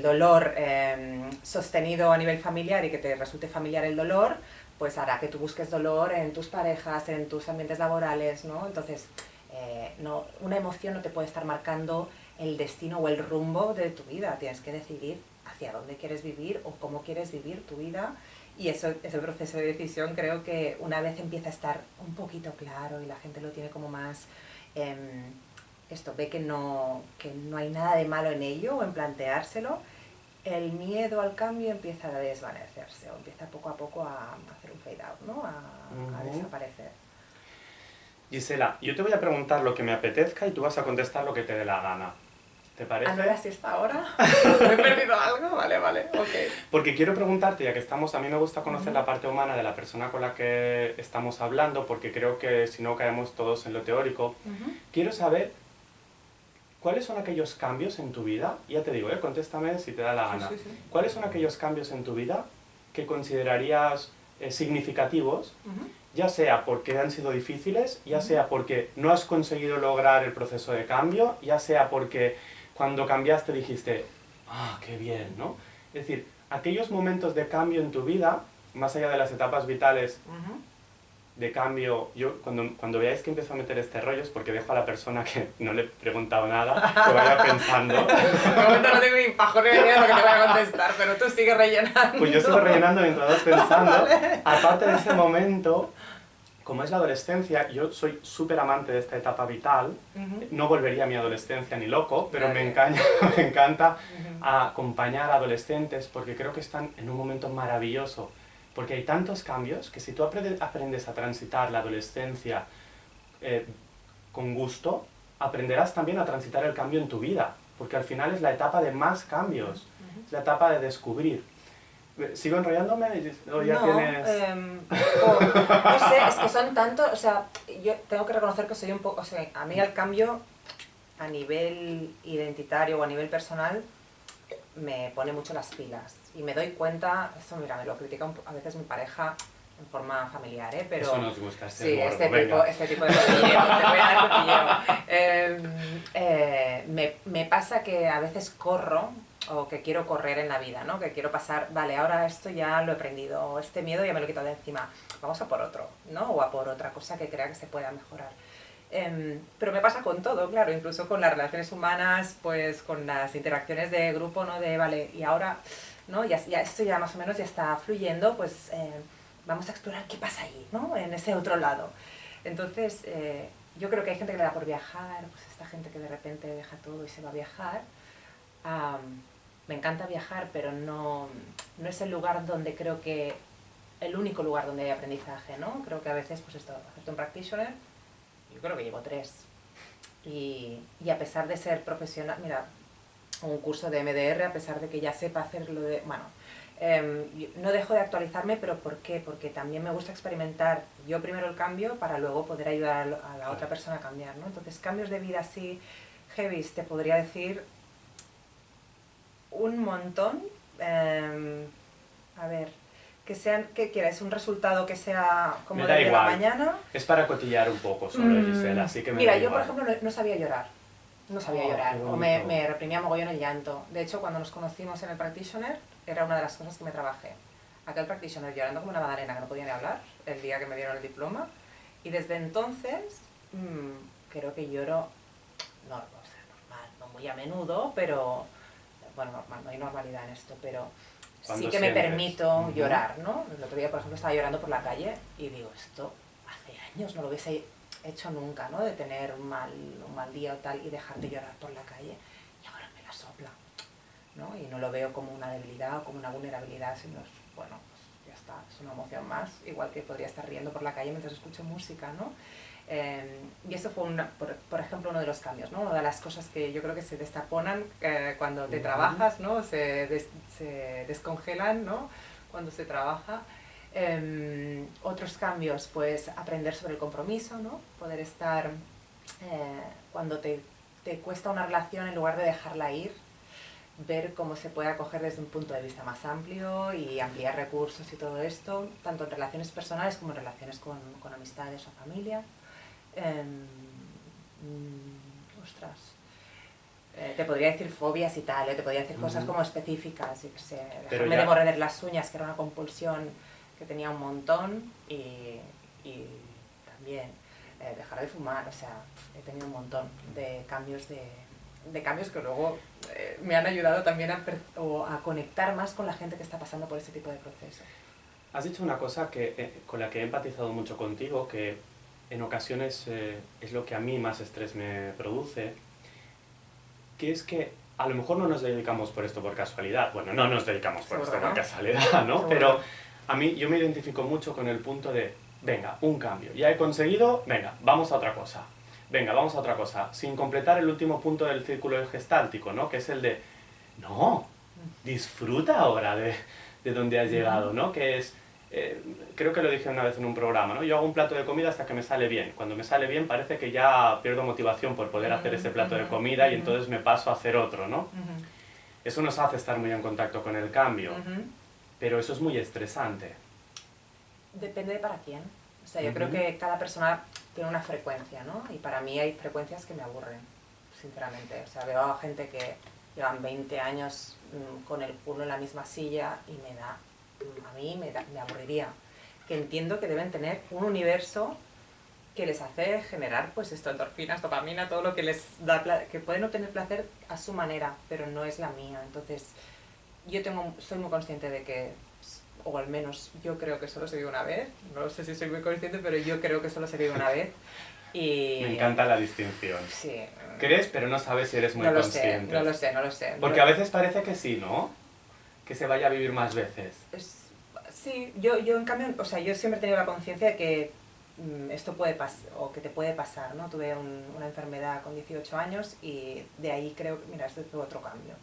dolor sostenido a nivel familiar y que te resulte familiar el dolor, pues hará que tú busques dolor en tus parejas, en tus ambientes laborales, ¿no? Entonces, una emoción no te puede estar marcando el destino o el rumbo de tu vida. Tienes que decidir hacia dónde quieres vivir o cómo quieres vivir tu vida. Y ese proceso de decisión creo que una vez empieza a estar un poquito claro y la gente lo tiene como más... ve que no hay nada de malo en ello o en planteárselo, el miedo al cambio empieza a desvanecerse o empieza poco a poco a hacer un fade out, ¿no? A desaparecer. Gisela, yo te voy a preguntar lo que me apetezca y tú vas a contestar lo que te dé la gana. ¿Te parece? ¿Ah, no era así hasta ahora? ¿Me he perdido algo? Vale, ok. Porque quiero preguntarte, ya que a mí me gusta conocer la parte humana de la persona con la que estamos hablando, porque creo que si no caemos todos en lo teórico. Quiero saber ¿cuáles son aquellos cambios en tu vida? Ya te digo, contéstame si te da la gana. Sí. ¿Cuáles son aquellos cambios en tu vida que considerarías significativos, ya sea porque han sido difíciles, ya sea porque no has conseguido lograr el proceso de cambio, ya sea porque cuando cambiaste dijiste, ¡ah, qué bien!, ¿no? Es decir, aquellos momentos de cambio en tu vida, más allá de las etapas vitales, de cambio, yo cuando veáis que empiezo a meter este rollo es porque dejo a la persona que no le he preguntado nada, que vaya pensando. De momento no tengo ni pajolera idea de lo que te voy a contestar, pero tú sigues rellenando. Pues yo sigo rellenando mientras vas pensando. Vale. Aparte de ese momento, como es la adolescencia, yo soy súper amante de esta etapa vital. No volvería a mi adolescencia ni loco, pero Vale. me encanta acompañar a adolescentes porque creo que están en un momento maravilloso. Porque hay tantos cambios que si tú aprendes a transitar la adolescencia con gusto, aprenderás también a transitar el cambio en tu vida. Porque al final es la etapa de más cambios, es la etapa de descubrir. ¿Sigo enrollándome o ya No, tienes...? no sé, es que son tantos, o sea, yo tengo que reconocer que soy un poco, o sea, a mí el cambio a nivel identitario o a nivel personal me pone mucho las pilas y me doy cuenta, esto mira, me lo critica a veces mi pareja en forma familiar, pero... Eso nos gusta, sí, morbo, este tipo de cotilleo, te voy a dar cotilleo. Me pasa que a veces corro o que quiero correr en la vida, ¿no? Que quiero pasar, vale, ahora esto ya lo he aprendido, este miedo ya me lo he quitado de encima, vamos a por otro, ¿no? O a por otra cosa que crea que se pueda mejorar. Pero me pasa con todo, claro, incluso con las relaciones humanas, pues con las interacciones de grupo, ¿no? De, vale, y ahora, ¿no? Ya esto ya más o menos ya está fluyendo, pues vamos a explorar qué pasa ahí, ¿no? En ese otro lado. Entonces, yo creo que hay gente que le da por viajar, pues esta gente que de repente deja todo y se va a viajar. Me encanta viajar, pero no es el lugar donde creo que, el único lugar donde hay aprendizaje, ¿no? Creo que a veces, pues esto, hacerte un practitioner, yo creo que llevo 3. Y a pesar de ser profesional, mira, un curso de MDR, a pesar de que ya sepa hacerlo de... Bueno, no dejo de actualizarme, pero ¿por qué? Porque también me gusta experimentar yo primero el cambio para luego poder ayudar a la otra persona a cambiar, ¿no? Entonces, cambios de vida así, heavy, te podría decir un montón. A ver, que sean, ¿qué quieres? ¿Un resultado que sea como de la mañana? Es para cotillar un poco sobre Gisela, así que me mira, da yo igual. por ejemplo no sabía llorar. No sabía llorar, o me reprimía mogollón el llanto. De hecho, cuando nos conocimos en el practitioner, era una de las cosas que me trabajé. Aquel practitioner llorando como una magdalena, que no podía ni hablar, el día que me dieron el diploma. Y desde entonces, creo que lloro normal, no muy a menudo, pero... Bueno, normal, no hay normalidad en esto, pero sí que me permito llorar, ¿no? El otro día, por ejemplo, estaba llorando por la calle y digo, esto hace años no lo hubiese hecho nunca, ¿no? De tener un mal día o tal y dejar de llorar por la calle y ahora me la sopla, ¿no? Y no lo veo como una debilidad o como una vulnerabilidad, sino es, bueno, pues ya está, es una emoción más, igual que podría estar riendo por la calle mientras escucho música, ¿no? Y eso fue, por ejemplo, uno de los cambios, ¿no? Una de las cosas que yo creo que se destaponan cuando te trabajas, ¿no? Se descongelan, ¿no? Cuando se trabaja. Otros cambios, pues aprender sobre el compromiso, ¿no? Poder estar, cuando te cuesta una relación, en lugar de dejarla ir, ver cómo se puede acoger desde un punto de vista más amplio y ampliar recursos y todo esto, tanto en relaciones personales como en relaciones con amistades o familia. Ostras, te podría decir fobias y tal, te podría decir cosas como específicas, yo qué sé, dejarme de morder las uñas, que era una compulsión que tenía un montón, y también dejar de fumar, o sea, he tenido un montón de cambios cambios que luego me han ayudado también a conectar más con la gente que está pasando por este tipo de procesos. Has dicho una cosa con la que he empatizado mucho contigo, que en ocasiones es lo que a mí más estrés me produce, que es que a lo mejor no nos dedicamos por esto por casualidad. Bueno, no nos dedicamos por esto por casualidad, ¿no? Pero a mí, yo me identifico mucho con el punto de, venga, un cambio, ya he conseguido, venga, vamos a otra cosa. Venga, vamos a otra cosa, sin completar el último punto del círculo gestáltico, ¿no? Que es el de, no, disfruta ahora de donde has llegado, ¿no? Que es, creo que lo dije una vez en un programa, ¿no? Yo hago un plato de comida hasta que me sale bien. Cuando me sale bien parece que ya pierdo motivación por poder hacer ese plato de comida y entonces me paso a hacer otro, ¿no? Eso nos hace estar muy en contacto con el cambio, pero eso es muy estresante. Depende de para quién. O sea, yo creo que cada persona tiene una frecuencia, ¿no? Y para mí hay frecuencias que me aburren, sinceramente. O sea, veo a gente que llevan 20 años con el culo en la misma silla y a mí me aburriría. que entiendo que deben tener un universo que les hace generar, pues esto, endorfinas, dopamina, todo lo que les da, que pueden obtener placer a su manera, pero no es la mía. Entonces, soy muy consciente de que, o al menos yo creo que solo se vive una vez, no sé si soy muy consciente, pero yo creo que solo se vive una vez. Y... Me encanta la distinción. Sí. ¿Crees? Pero no sabes si eres muy consciente. No lo sé. Porque a veces parece que sí, ¿no? Que se vaya a vivir más veces. Sí, yo en cambio, o sea, yo siempre he tenido la conciencia de que esto puede pasar, o que te puede pasar, ¿no? Tuve una enfermedad con 18 años y de ahí creo que, mira, esto fue otro cambio,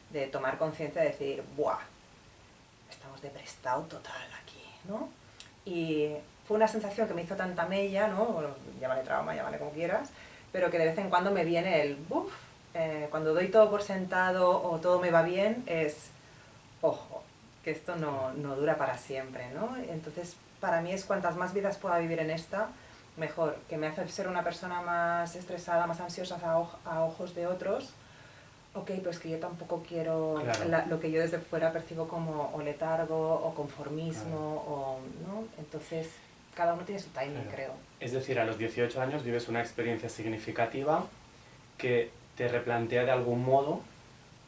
de tomar conciencia de decir, ¡buah! Estamos de prestado total aquí, ¿no? Y fue una sensación que me hizo tanta mella, ¿no? Bueno, llámale trauma, llámale como quieras, pero que de vez en cuando me viene el ¡buf! Cuando doy todo por sentado o todo me va bien, es, ojo, que esto no dura para siempre, ¿no? Entonces, para mí es cuantas más vidas pueda vivir en esta, mejor, que me hace ser una persona más estresada, más ansiosa a ojos de otros. Ok, pues que yo tampoco quiero lo que yo desde fuera percibo como o letargo o conformismo, o, ¿no? Entonces, cada uno tiene su timing, creo. Es decir, a los 18 años vives una experiencia significativa que te replantea de algún modo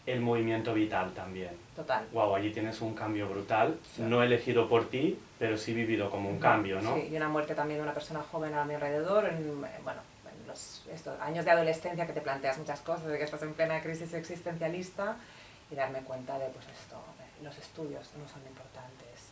el movimiento vital también. Total. Wow, allí tienes un cambio brutal, sí. No elegido por ti, pero sí vivido como un cambio, ¿no? Sí, y una muerte también de una persona joven a mi alrededor, en estos años de adolescencia que te planteas muchas cosas, de que estás en plena crisis existencialista, y darme cuenta de, pues esto, los estudios no son importantes.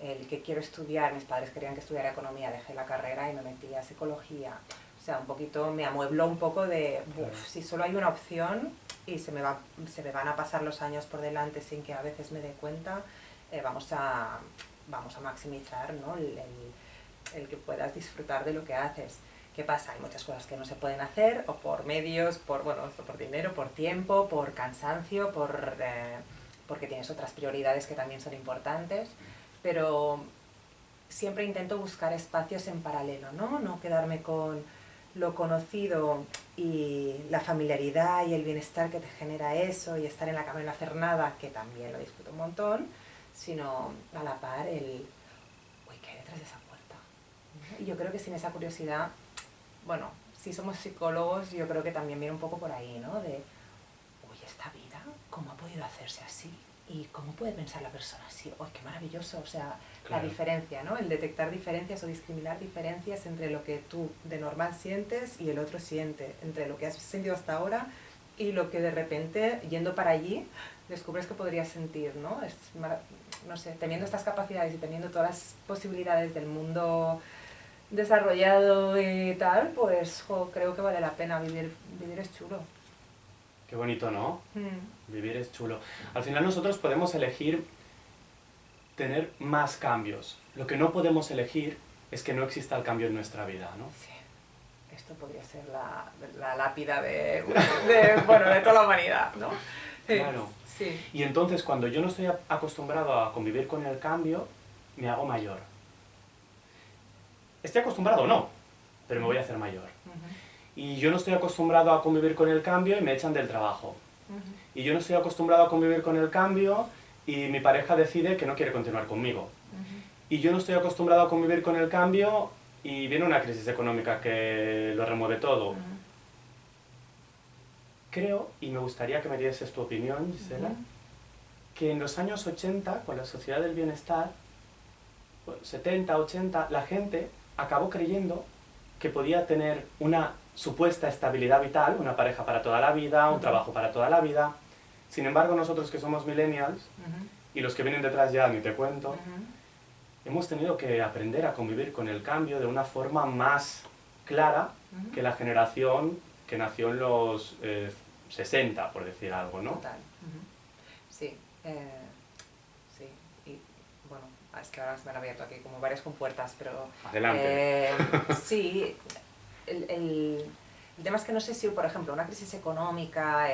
El que quiero estudiar, mis padres querían que estudiara economía, dejé la carrera y me metí a psicología. O sea, un poquito me amuebló un poco de, si solo hay una opción y se me van a pasar los años por delante sin que a veces me dé cuenta, vamos a maximizar, ¿no? el que puedas disfrutar de lo que haces. ¿Qué pasa? Hay muchas cosas que no se pueden hacer, o por medios, por dinero, por tiempo, por cansancio, porque tienes otras prioridades que también son importantes, pero siempre intento buscar espacios en paralelo, ¿no? No quedarme con lo conocido y la familiaridad y el bienestar que te genera eso, y estar en la cama y no hacer nada, que también lo disfruto un montón, sino a la par uy, ¿qué hay detrás de esa puerta? Y yo creo que sin esa curiosidad, bueno, si somos psicólogos, yo creo que también viene un poco por ahí, ¿no? De, uy, esta vida, ¿cómo ha podido hacerse así? ¿Y cómo puede pensar la persona así? ¡Uy, qué maravilloso! O sea, claro. La diferencia, ¿no? El detectar diferencias o discriminar diferencias entre lo que tú de normal sientes y el otro siente, entre lo que has sentido hasta ahora y lo que de repente, yendo para allí, descubres que podrías sentir, ¿no? No sé, teniendo estas capacidades y teniendo todas las posibilidades del mundo desarrollado y tal, pues creo que vale la pena vivir es chulo. Qué bonito, ¿no? Vivir es chulo. Al final nosotros podemos elegir tener más cambios. Lo que no podemos elegir es que no exista el cambio en nuestra vida, ¿no? Sí. Esto podría ser la lápida de toda la humanidad, ¿no? Claro. Sí. Y entonces cuando yo no estoy acostumbrado a convivir con el cambio, me hago mayor. Estoy acostumbrado o no, pero me voy a hacer mayor. Y yo no estoy acostumbrado a convivir con el cambio y me echan del trabajo. Y yo no estoy acostumbrado a convivir con el cambio y mi pareja decide que no quiere continuar conmigo. Y yo no estoy acostumbrado a convivir con el cambio y viene una crisis económica que lo remueve todo. Creo, y me gustaría que me dieses tu opinión, Gisela, que en los años 80, con la sociedad del bienestar, 70, 80, la gente acabó creyendo que podía tener una supuesta estabilidad vital, una pareja para toda la vida, un trabajo para toda la vida. Sin embargo, nosotros que somos millennials, y los que vienen detrás ya ni te cuento, hemos tenido que aprender a convivir con el cambio de una forma más clara que la generación que nació en los 60, por decir algo, ¿no? Total. Sí. Sí. Y bueno, es que ahora se me han abierto aquí como varias compuertas, pero... Adelante. Sí. El tema es que no sé si, por ejemplo, una crisis económica,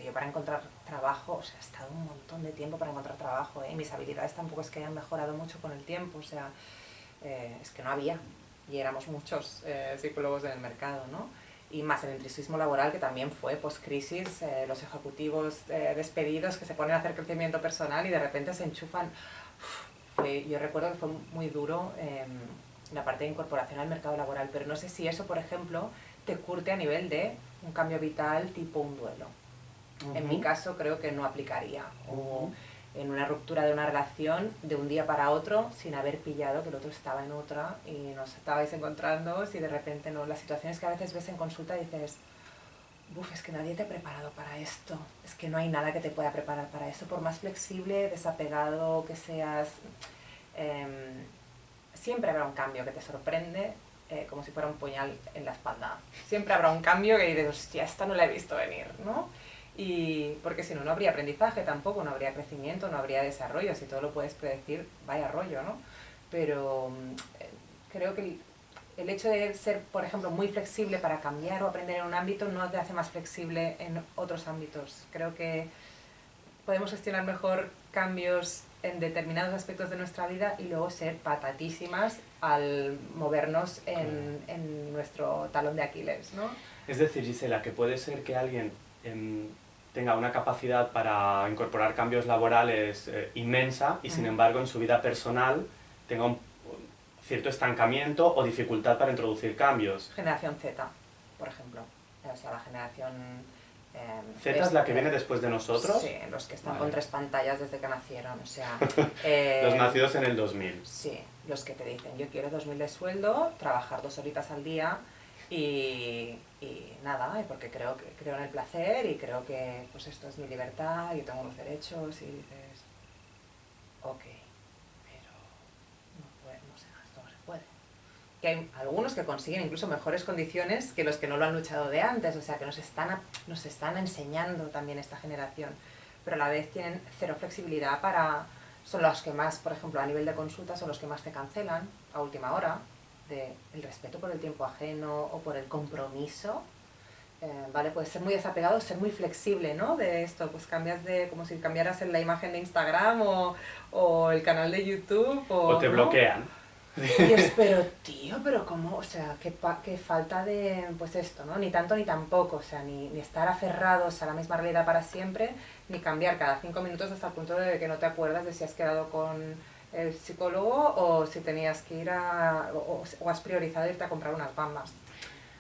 yo para encontrar trabajo, o sea, he estado un montón de tiempo para encontrar trabajo, y mis habilidades tampoco es que hayan mejorado mucho con el tiempo, o sea, es que no había, y éramos muchos psicólogos en el mercado, ¿no? Y más el intrusismo laboral, que también fue post-crisis, los ejecutivos despedidos que se ponen a hacer crecimiento personal y de repente se enchufan yo recuerdo que fue muy duro la parte de incorporación al mercado laboral, pero no sé si eso, por ejemplo, te curte a nivel de un cambio vital tipo un duelo. En mi caso creo que no aplicaría. O en una ruptura de una relación de un día para otro sin haber pillado que el otro estaba en otra y no os estabais encontrando, si de repente no. Las situaciones que a veces ves en consulta dices, uf, es que nadie te ha preparado para esto, es que no hay nada que te pueda preparar para eso, por más flexible, desapegado que seas, siempre habrá un cambio que te sorprende, como si fuera un puñal en la espalda. Siempre habrá un cambio que dices, hostia, esta no la he visto venir, ¿no? Y porque si no, no habría aprendizaje tampoco, no habría crecimiento, no habría desarrollo, si todo lo puedes predecir, vaya rollo, ¿no? Pero creo que el hecho de ser, por ejemplo, muy flexible para cambiar o aprender en un ámbito no te hace más flexible en otros ámbitos. Creo que podemos gestionar mejor cambios en determinados aspectos de nuestra vida y luego ser patatísimas al movernos en nuestro talón de Aquiles, ¿no? Es decir, Gisela, que puede ser que alguien tenga una capacidad para incorporar cambios laborales inmensa y sin embargo en su vida personal tenga un cierto estancamiento o dificultad para introducir cambios. Generación Z, por ejemplo. O sea, la generación... ¿Z es la que viene después de nosotros? Sí, los que están con 3 pantallas desde que nacieron, o sea... los nacidos en el 2000. Sí, los que te dicen, yo quiero 2000 de sueldo, trabajar 2 horitas al día y nada, porque creo en el placer y creo que pues esto es mi libertad, yo tengo los derechos y dices, ok, pero no sé, esto no se puede. Que hay algunos que consiguen incluso mejores condiciones que los que no lo han luchado de antes, o sea que nos están enseñando también esta generación, pero a la vez tienen cero flexibilidad para... Son los que más, por ejemplo, a nivel de consulta, son los que más te cancelan a última hora, el respeto por el tiempo ajeno o por el compromiso. Vale, puedes ser muy desapegado, ser muy flexible, ¿no? De esto, pues cambias como si cambiaras en la imagen de Instagram o el canal de YouTube o te bloquean. Y es, pero tío, pero cómo, o sea, qué falta de, pues esto, ¿no? Ni tanto ni tampoco, o sea, ni estar aferrados a la misma realidad para siempre, ni cambiar cada 5 minutos hasta el punto de que no te acuerdas de si has quedado con el psicólogo o si tenías que ir o has priorizado irte a comprar unas bambas.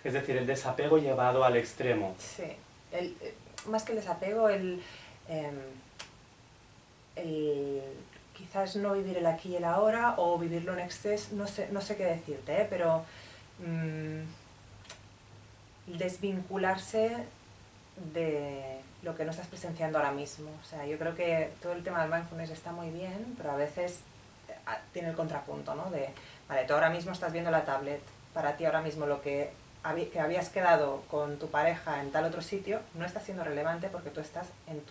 Es decir, el desapego llevado al extremo. Sí, más que el desapego, quizás no vivir el aquí y el ahora o vivirlo en exceso, no sé qué decirte, pero desvincularse de lo que no estás presenciando ahora mismo. O sea, yo creo que todo el tema del mindfulness está muy bien, pero a veces tiene el contrapunto, ¿no? Vale, tú ahora mismo estás viendo la tablet, para ti ahora mismo lo que habías quedado con tu pareja en tal otro sitio no está siendo relevante porque tú estás en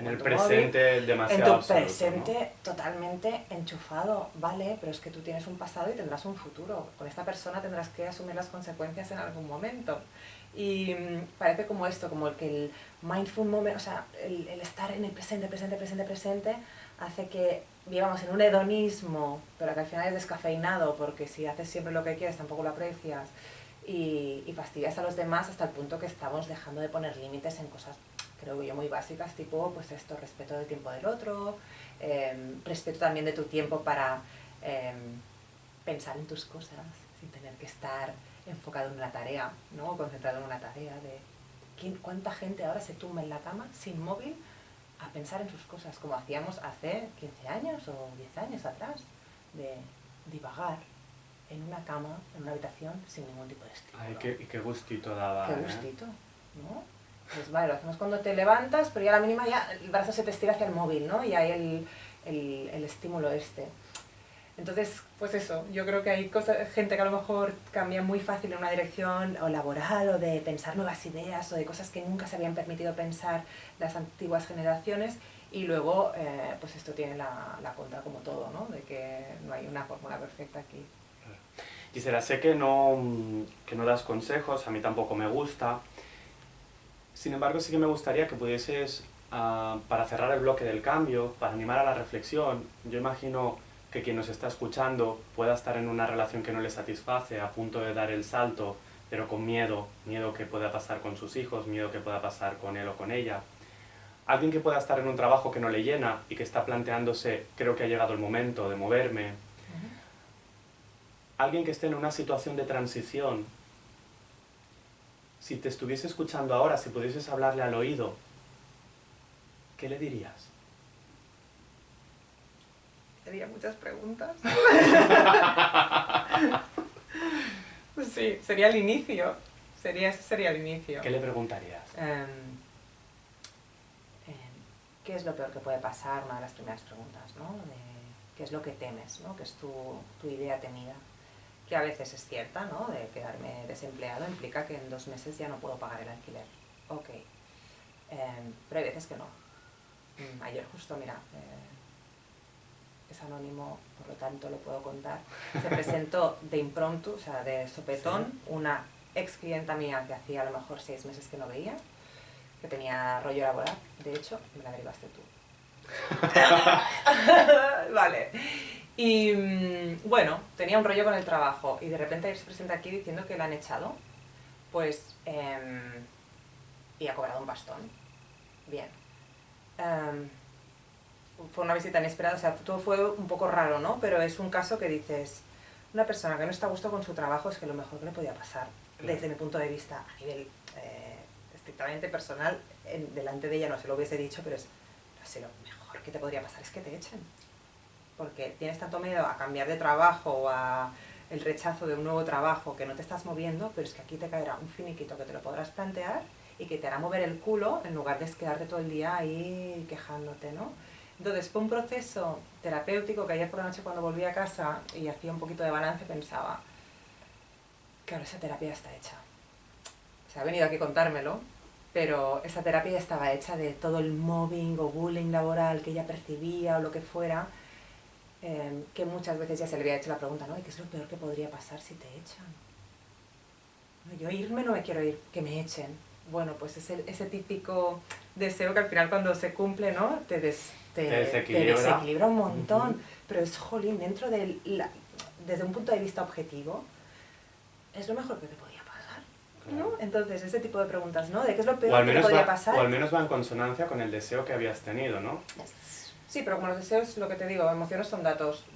el presente móvil, demasiado en tu absoluto, presente, ¿no? Totalmente enchufado, vale, pero es que tú tienes un pasado y tendrás un futuro, con esta persona tendrás que asumir las consecuencias en algún momento y parece como esto, como que el mindful moment, o sea, el estar en el presente hace que vivamos en un hedonismo, pero que al final es descafeinado porque si haces siempre lo que quieres tampoco lo aprecias y fastidias a los demás hasta el punto que estamos dejando de poner límites en cosas, creo yo, muy básicas, tipo, pues esto, respeto del tiempo del otro, respeto también de tu tiempo para pensar en tus cosas, sin tener que estar enfocado en una tarea, ¿no? Concentrado en una tarea de cuánta gente ahora se tumba en la cama sin móvil a pensar en sus cosas, como hacíamos hace 15 años o 10 años atrás, de divagar en una cama, en una habitación, sin ningún tipo de estímulo. Ay, qué gustito daba. Qué gustito, ¿no? Pues vale, lo hacemos cuando te levantas, pero ya a la mínima ya el brazo se te estira hacia el móvil, ¿no? Y hay el estímulo este. Entonces, pues eso, yo creo que hay gente que a lo mejor cambia muy fácil en una dirección o laboral o de pensar nuevas ideas o de cosas que nunca se habían permitido pensar las antiguas generaciones y luego, pues esto tiene la contra como todo, ¿no? De que no hay una fórmula perfecta aquí. Gisela, sé que no das consejos, a mí tampoco me gusta. Sin embargo, sí que me gustaría que pudieses, para cerrar el bloque del cambio, para animar a la reflexión, yo imagino que quien nos está escuchando pueda estar en una relación que no le satisface, a punto de dar el salto, pero con miedo que pueda pasar con sus hijos, miedo que pueda pasar con él o con ella. Alguien que pueda estar en un trabajo que no le llena y que está planteándose, creo que ha llegado el momento de moverme. Alguien que esté en una situación de transición. Si te estuviese escuchando ahora, si pudieses hablarle al oído, ¿qué le dirías? Haría muchas preguntas. Sí, sería el inicio. Ese sería el inicio. ¿Qué le preguntarías? ¿Qué es lo peor que puede pasar? Una de las primeras preguntas, ¿no? ¿Qué es lo que temes, ¿no? ¿Qué es tu idea temida? Que a veces es cierta, ¿no? De quedarme desempleado implica que en 2 meses ya no puedo pagar el alquiler. Ok. Pero hay veces que no. Ayer justo, mira, es anónimo, por lo tanto lo puedo contar. Se presentó de impromptu, o sea, de sopetón, ¿sí? Una ex clienta mía que hacía a lo mejor 6 meses que no veía, que tenía rollo laboral. De hecho, me la derivaste tú. Vale. Y bueno, tenía un rollo con el trabajo y de repente se presenta aquí diciendo que la han echado. Pues, y ha cobrado un bastón. Bien. Fue una visita inesperada, o sea, todo fue un poco raro, ¿no? Pero es un caso que dices, una persona que no está a gusto con su trabajo es que lo mejor que le podía pasar, desde mi punto de vista, a nivel estrictamente personal, delante de ella no se lo hubiese dicho, pero lo mejor que te podría pasar es que te echen. Porque tienes tanto miedo a cambiar de trabajo o a el rechazo de un nuevo trabajo que no te estás moviendo, pero es que aquí te caerá un finiquito que te lo podrás plantear y que te hará mover el culo en lugar de quedarte todo el día ahí quejándote, ¿no? Entonces fue un proceso terapéutico que ayer por la noche cuando volví a casa y hacía un poquito de balance pensaba, claro, esa terapia está hecha. O sea, ha venido aquí a contármelo, pero esa terapia ya estaba hecha de todo el mobbing o bullying laboral que ella percibía o lo que fuera, que muchas veces ya se le había hecho la pregunta, ¿no? ¿Y qué es lo peor que podría pasar si te echan? Yo irme no me quiero ir, que me echen. Bueno, pues es ese típico deseo que al final cuando se cumple, ¿no? Te desequilibra un montón. Pero es, jolín, desde un punto de vista objetivo, es lo mejor que te podía pasar, ¿no? Entonces, ese tipo de preguntas, ¿no? ¿De qué es lo peor que te podría pasar? O al menos va en consonancia con el deseo que habías tenido, ¿no? Sí, pero como los deseos, lo que te digo, emociones son datos.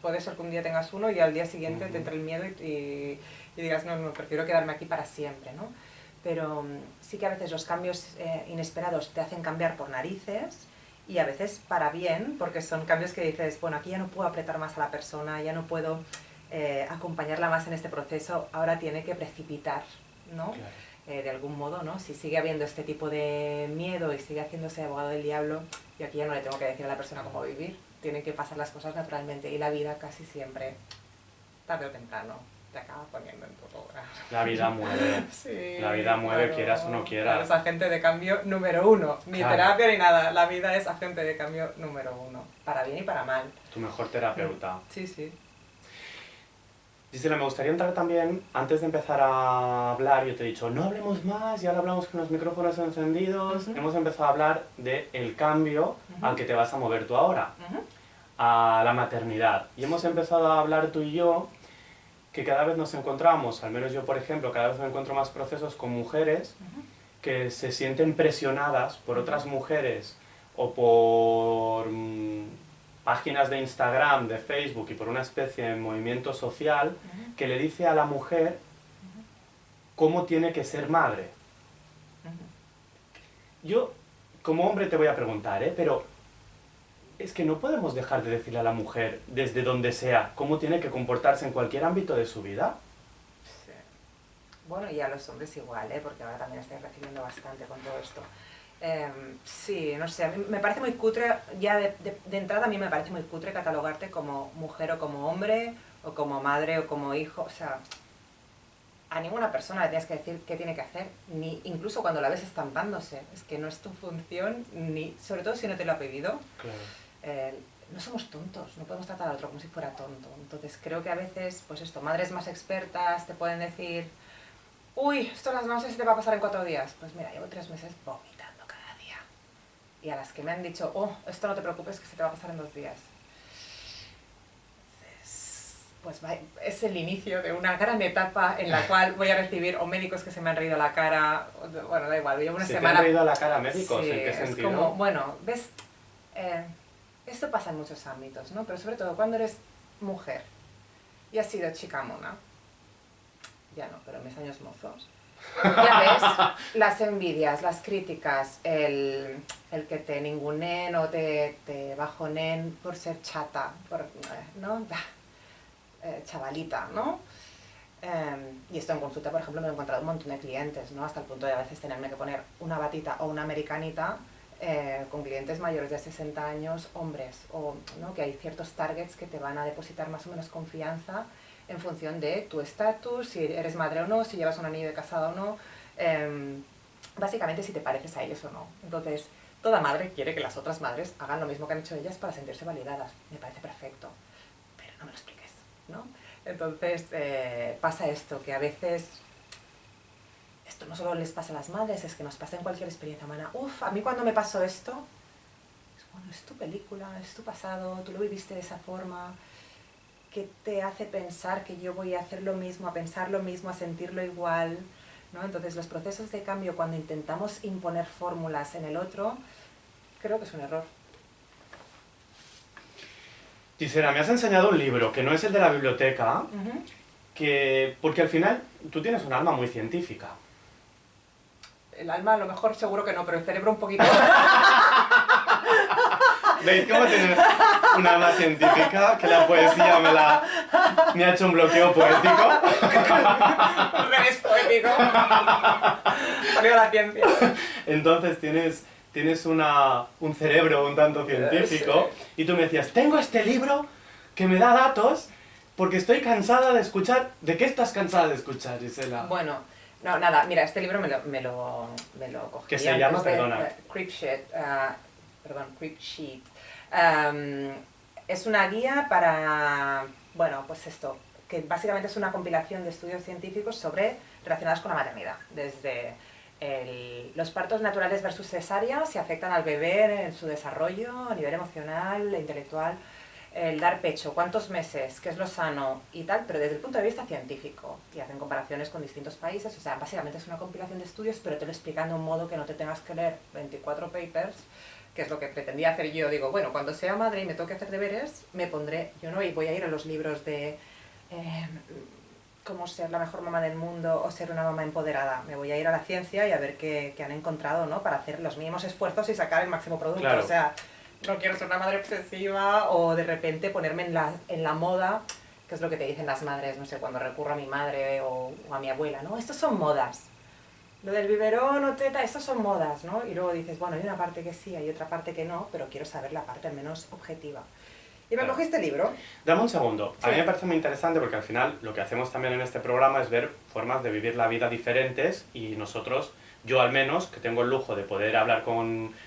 Puede ser que un día tengas uno y al día siguiente te entre el miedo y digas, no, prefiero quedarme aquí para siempre, ¿no? Pero sí que a veces los cambios inesperados te hacen cambiar por narices y a veces para bien, porque son cambios que dices, bueno, aquí ya no puedo apretar más a la persona, ya no puedo acompañarla más en este proceso, ahora tiene que precipitar, ¿no? Claro. De algún modo, ¿no? Si sigue habiendo este tipo de miedo y sigue haciéndose abogado del diablo, yo aquí ya no le tengo que decir a la persona cómo vivir, tienen que pasar las cosas naturalmente y la vida casi siempre, tarde o temprano, te acaba poniendo en tu obra. La vida mueve. Sí, la vida mueve, claro, quieras o no quieras. Claro, es agente de cambio número 1. Ni terapia ni nada. La vida es agente de cambio número 1. Para bien y para mal. Tu mejor terapeuta. Sí, sí. Gisela, me gustaría entrar también, antes de empezar a hablar, yo te he dicho, no hablemos más, y ahora hablamos con los micrófonos encendidos. Hemos empezado a hablar del cambio al que te vas a mover tú ahora, a la maternidad. Y hemos empezado a hablar tú y yo que cada vez nos encontramos, al menos yo por ejemplo, cada vez me encuentro más procesos con mujeres que se sienten presionadas por otras mujeres o por páginas de Instagram, de Facebook y por una especie de movimiento social que le dice a la mujer cómo tiene que ser madre. Yo, como hombre, te voy a preguntar, pero es que no podemos dejar de decirle a la mujer, desde donde sea, cómo tiene que comportarse en cualquier ámbito de su vida. Sí. Bueno, y a los hombres igual, porque ahora también estoy recibiendo bastante con todo esto. Sí, no sé, a mí me parece muy cutre, ya de entrada a mí me parece muy cutre catalogarte como mujer o como hombre, o como madre o como hijo, o sea, a ninguna persona le tienes que decir qué tiene que hacer, ni incluso cuando la ves estampándose, es que no es tu función, ni sobre todo si no te lo ha pedido. Claro. No somos tontos, no podemos tratar al otro como si fuera tonto, entonces creo que a veces, pues esto, madres más expertas te pueden decir, uy, esto las náuseas se te va a pasar en 4 días, pues mira, llevo 3 meses vomitando cada día, y a las que me han dicho, oh, esto no te preocupes que se te va a pasar en 2 días. pues es el inicio de una gran etapa en la cual voy a recibir o médicos que se me han reído la cara, bueno, da igual, llevo una semana... ¿Se te han reído la cara médicos? Sí, ¿En qué es sentido? como, bueno, ves, esto pasa en muchos ámbitos, ¿no? Pero sobre todo cuando eres mujer y has sido chica mona, ya no, pero en mis años mozos, ya ves las envidias, las críticas, el que te ningunen o te bajonen por ser chata, ¿no? Chavalita, ¿no? Y esto en consulta, por ejemplo, me he encontrado un montón de clientes, ¿no? Hasta el punto de a veces tenerme que poner una batita o una americanita con clientes mayores de 60 años, hombres, o ¿no? Que hay ciertos targets que te van a depositar más o menos confianza en función de tu estatus, si eres madre o no, si llevas un anillo de casada o no, básicamente si te pareces a ellos o no. Entonces, toda madre quiere que las otras madres hagan lo mismo que han hecho ellas para sentirse validadas. Me parece perfecto, pero no me lo expliques, ¿no? Entonces, pasa esto, que a veces, esto no solo les pasa a las madres, es que nos pasa en cualquier experiencia humana. Uf, a mí cuando me pasó esto, bueno, es tu película, es tu pasado, tú lo viviste de esa forma, que te hace pensar que yo voy a hacer lo mismo, a pensar lo mismo, a sentirlo igual, ¿no? Entonces los procesos de cambio cuando intentamos imponer fórmulas en el otro, creo que es un error. Gisela, me has enseñado un libro que no es el de la biblioteca, porque al final tú tienes un alma muy científica. El alma a lo mejor seguro que no, pero el cerebro un poquito. ¿Veis cómo tienes un alma científica? Que la poesía me ha hecho un bloqueo poético. Un revés poético. Arriba la ciencia. Entonces tienes un cerebro un tanto científico, sí. Y tú me decías, tengo este libro que me da datos porque estoy cansada de escuchar... ¿De qué estás cansada de escuchar, Gisela? Bueno, no, nada, mira, este libro me lo cogí. ¿Qué se llama? Perdona. Creepsheet. Creepsheet. Es una guía para, bueno, pues esto, que básicamente es una compilación de estudios científicos relacionados con la maternidad, desde los partos naturales versus cesárea, si afectan al bebé en su desarrollo a nivel emocional, intelectual, el dar pecho, cuántos meses, qué es lo sano y tal, pero desde el punto de vista científico, y hacen comparaciones con distintos países, o sea, básicamente es una compilación de estudios, pero te lo explican de un modo que no te tengas que leer 24 papers, que es lo que pretendía hacer yo. Digo, bueno, cuando sea madre y me toque hacer deberes, me pondré, yo no voy a ir a los libros de cómo ser la mejor mamá del mundo o ser una mamá empoderada, me voy a ir a la ciencia y a ver qué han encontrado, ¿no? Para hacer los mínimos esfuerzos y sacar el máximo producto. Claro. O sea, no quiero ser una madre obsesiva o de repente ponerme en la moda, que es lo que te dicen las madres, no sé, cuando recurro a mi madre o a mi abuela, ¿no? Estos son modas. Lo del biberón o teta, estos son modas, ¿no? Y luego dices, bueno, hay una parte que sí, hay otra parte que no, pero quiero saber la parte al menos objetiva. Y me cogí este libro. Dame un segundo. Sí. A mí me parece muy interesante porque al final lo que hacemos también en este programa es ver formas de vivir la vida diferentes y nosotros, yo al menos, que tengo el lujo de poder hablar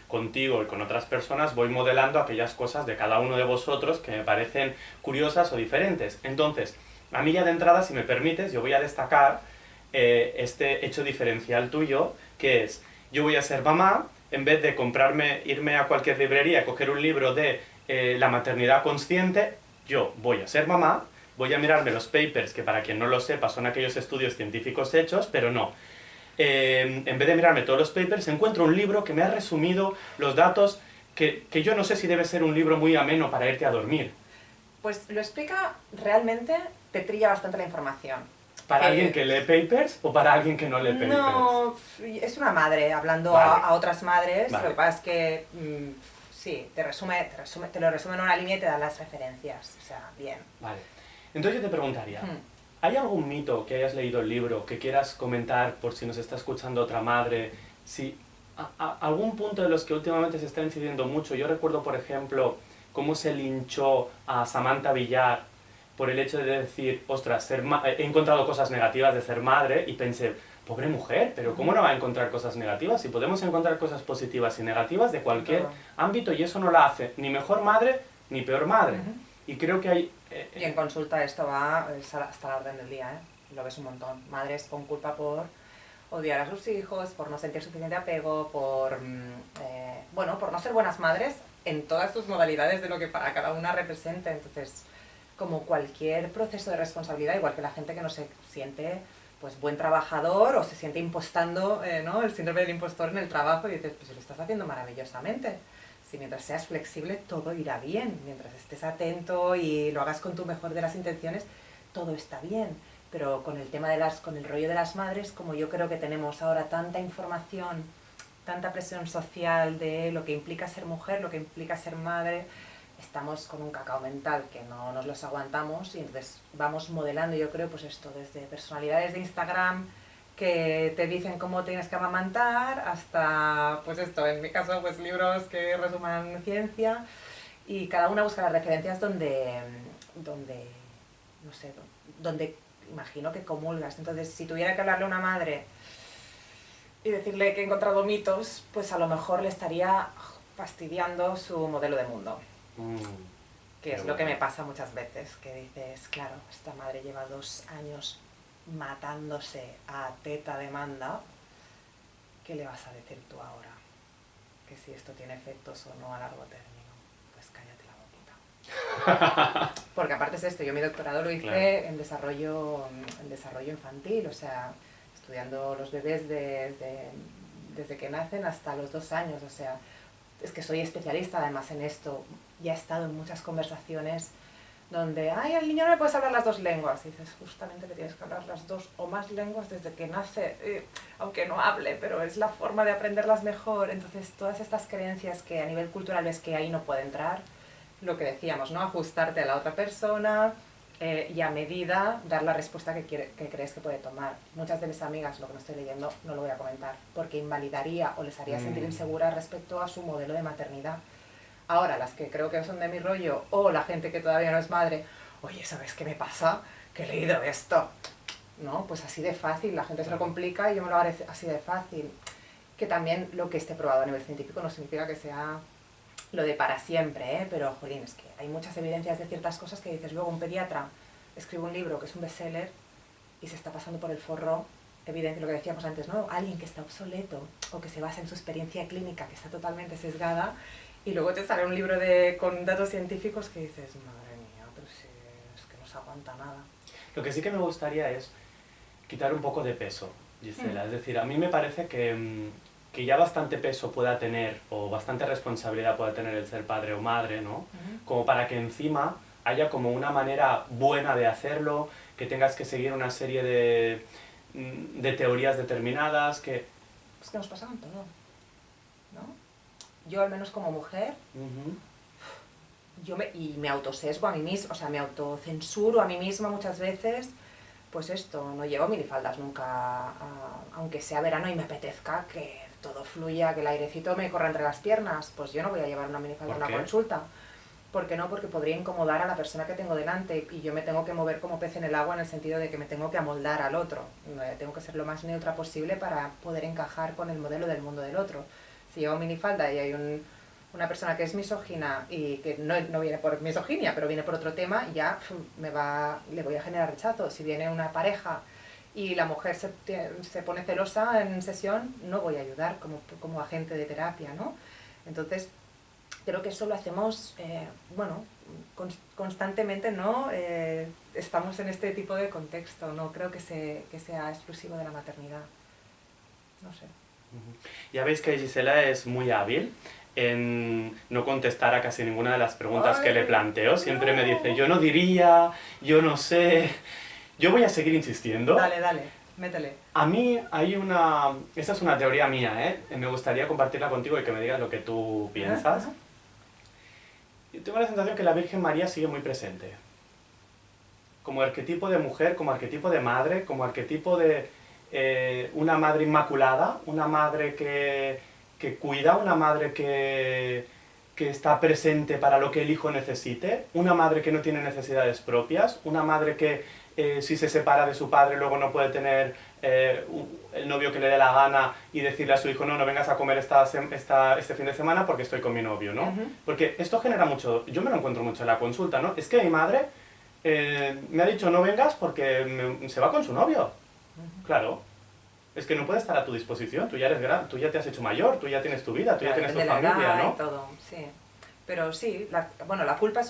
contigo y con otras personas, voy modelando aquellas cosas de cada uno de vosotros que me parecen curiosas o diferentes. Entonces, a mí ya de entrada, si me permites, yo voy a destacar este hecho diferencial tuyo, que es, yo voy a ser mamá, en vez de irme a cualquier librería, coger un libro de la maternidad consciente, yo voy a ser mamá, voy a mirarme los papers, que para quien no lo sepa son aquellos estudios científicos hechos, pero no. En vez de mirarme todos los papers, encuentro un libro que me ha resumido los datos, que yo no sé si debe ser un libro muy ameno para irte a dormir. Pues lo explica, realmente te trilla bastante la información. ¿Para alguien que lee papers o para alguien que no lee papers? No, es una madre hablando vale. a otras madres, vale. Lo que pasa es que sí, te lo resume en una línea y te da las referencias, o sea, bien. Vale, entonces yo te preguntaría, ¿hay algún mito que hayas leído el libro que quieras comentar por si nos está escuchando otra madre? Si algún punto de los que últimamente se está incidiendo mucho, yo recuerdo por ejemplo cómo se linchó a Samantha Villar por el hecho de decir, ostras, he encontrado cosas negativas de ser madre y pensé, pobre mujer, pero ¿cómo no va a encontrar cosas negativas? Si podemos encontrar cosas positivas y negativas de cualquier ámbito y eso no la hace ni mejor madre ni peor madre. Y creo que hay... Y en consulta esto va hasta la orden del día, ¿eh? Lo ves un montón. Madres con culpa por odiar a sus hijos, por no sentir suficiente apego, por no ser buenas madres en todas sus modalidades de lo que para cada una representa. Entonces, como cualquier proceso de responsabilidad, igual que la gente que no se siente pues buen trabajador o se siente impostando, ¿no? El síndrome del impostor en el trabajo y dices, pues lo estás haciendo maravillosamente. Si mientras seas flexible todo irá bien, mientras estés atento y lo hagas con tu mejor de las intenciones, todo está bien. Pero con el tema con el rollo de las madres, como yo creo que tenemos ahora tanta información, tanta presión social de lo que implica ser mujer, lo que implica ser madre, estamos con un cacao mental que no nos los aguantamos y entonces vamos modelando, yo creo, pues esto, desde personalidades de Instagram que te dicen cómo tienes que amamantar, hasta, pues esto, en mi caso, pues libros que resuman ciencia, y cada una busca las referencias donde no sé, donde imagino que comulgas. Entonces, si tuviera que hablarle a una madre y decirle que he encontrado mitos, pues a lo mejor le estaría fastidiando su modelo de mundo. Que es lo que me pasa muchas veces, que dices, claro, esta madre lleva 2 años matándose a teta demanda, ¿qué le vas a decir tú ahora? Que si esto tiene efectos o no a largo término, pues cállate la boquita. Porque aparte es esto, yo mi doctorado lo hice claro. en desarrollo infantil, o sea, estudiando los bebés desde que nacen hasta los 2 años, o sea, es que soy especialista además en esto, ya he estado en muchas conversaciones donde, ay, al niño no le puedes hablar las 2 lenguas, y dices, justamente le tienes que hablar las 2 o más lenguas desde que nace, aunque no hable, pero es la forma de aprenderlas mejor. Entonces todas estas creencias que a nivel cultural ves que ahí no puede entrar, lo que decíamos, ¿no? Ajustarte a la otra persona y a medida dar la respuesta que crees que puede tomar. Muchas de mis amigas, lo que no estoy leyendo, no lo voy a comentar, porque invalidaría o les haría sentir inseguras respecto a su modelo de maternidad. Ahora, las que creo que son de mi rollo, o la gente que todavía no es madre, oye, ¿sabes qué me pasa? Que he leído esto. ¿No? Pues así de fácil, la gente se lo complica y yo me lo haré así de fácil. Que también lo que esté probado a nivel científico no significa que sea lo de para siempre, ¿eh? Pero, jolín, es que hay muchas evidencias de ciertas cosas que dices, luego un pediatra escribe un libro que es un bestseller y se está pasando por el forro, evidente, lo que decíamos antes, ¿no? Alguien que está obsoleto o que se basa en su experiencia clínica, que está totalmente sesgada, y luego te sale un libro con datos científicos que dices, madre mía, pero si es que no se aguanta nada. Lo que sí que me gustaría es quitar un poco de peso, Gisela. Es decir, a mí me parece que ya bastante peso pueda tener, o bastante responsabilidad pueda tener el ser padre o madre, ¿no? Como para que encima haya como una manera buena de hacerlo, que tengas que seguir una serie de teorías determinadas, que... Es que nos pasa con todo, ¿no? Yo, al menos como mujer, me autosesgo a mí misma, o sea, me autocensuro a mí misma muchas veces. Pues esto, no llevo minifaldas nunca, aunque sea verano y me apetezca que todo fluya, que el airecito me corra entre las piernas, pues yo no voy a llevar una minifalda a una consulta. ¿Por qué no? Porque podría incomodar a la persona que tengo delante y yo me tengo que mover como pez en el agua en el sentido de que me tengo que amoldar al otro. Tengo que ser lo más neutra posible para poder encajar con el modelo del mundo del otro. Si llevo minifalda y hay una persona que es misógina y que no viene por misoginia, pero viene por otro tema, ya le voy a generar rechazo. Si viene una pareja y la mujer se pone celosa en sesión, no voy a ayudar como agente de terapia, ¿no? Entonces, creo que eso lo hacemos, constantemente, ¿no? Estamos en este tipo de contexto, no creo que sea exclusivo de la maternidad. No sé. Ya veis que Gisela es muy hábil en no contestar a casi ninguna de las preguntas que le planteo. Siempre me dice, yo no diría, yo no sé... Yo voy a seguir insistiendo. Dale, métele. A mí hay una... Esta es una teoría mía, ¿eh? Me gustaría compartirla contigo y que me digas lo que tú piensas. Yo tengo la sensación que la Virgen María sigue muy presente. Como arquetipo de mujer, como arquetipo de madre, como arquetipo de... una madre inmaculada, una madre que cuida, una madre que está presente para lo que el hijo necesite, una madre que no tiene necesidades propias, una madre que si se separa de su padre luego no puede tener el novio que le dé la gana y decirle a su hijo, no vengas a comer este fin de semana porque estoy con mi novio, ¿no? Porque esto genera mucho, yo me lo encuentro mucho en la consulta, ¿no? Es que mi madre me ha dicho no vengas porque se va con su novio. Claro, es que no puede estar a tu disposición, tú ya eres grande, tú ya te has hecho mayor, tú ya tienes tu vida, tú ya tienes tu familia, ¿no? Y todo, sí. Pero sí, bueno, la culpa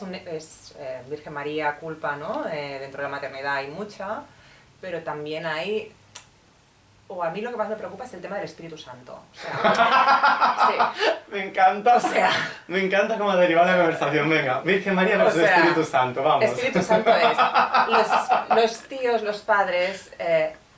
Virgen María, culpa, ¿no? Dentro de la maternidad hay mucha, pero también hay, o a mí lo que más me preocupa es el tema del Espíritu Santo. O sea, sí. Me encanta. O sea, me encanta cómo deriva la conversación. Venga, Virgen María versus Espíritu Santo, vamos. Espíritu Santo es los tíos, los padres,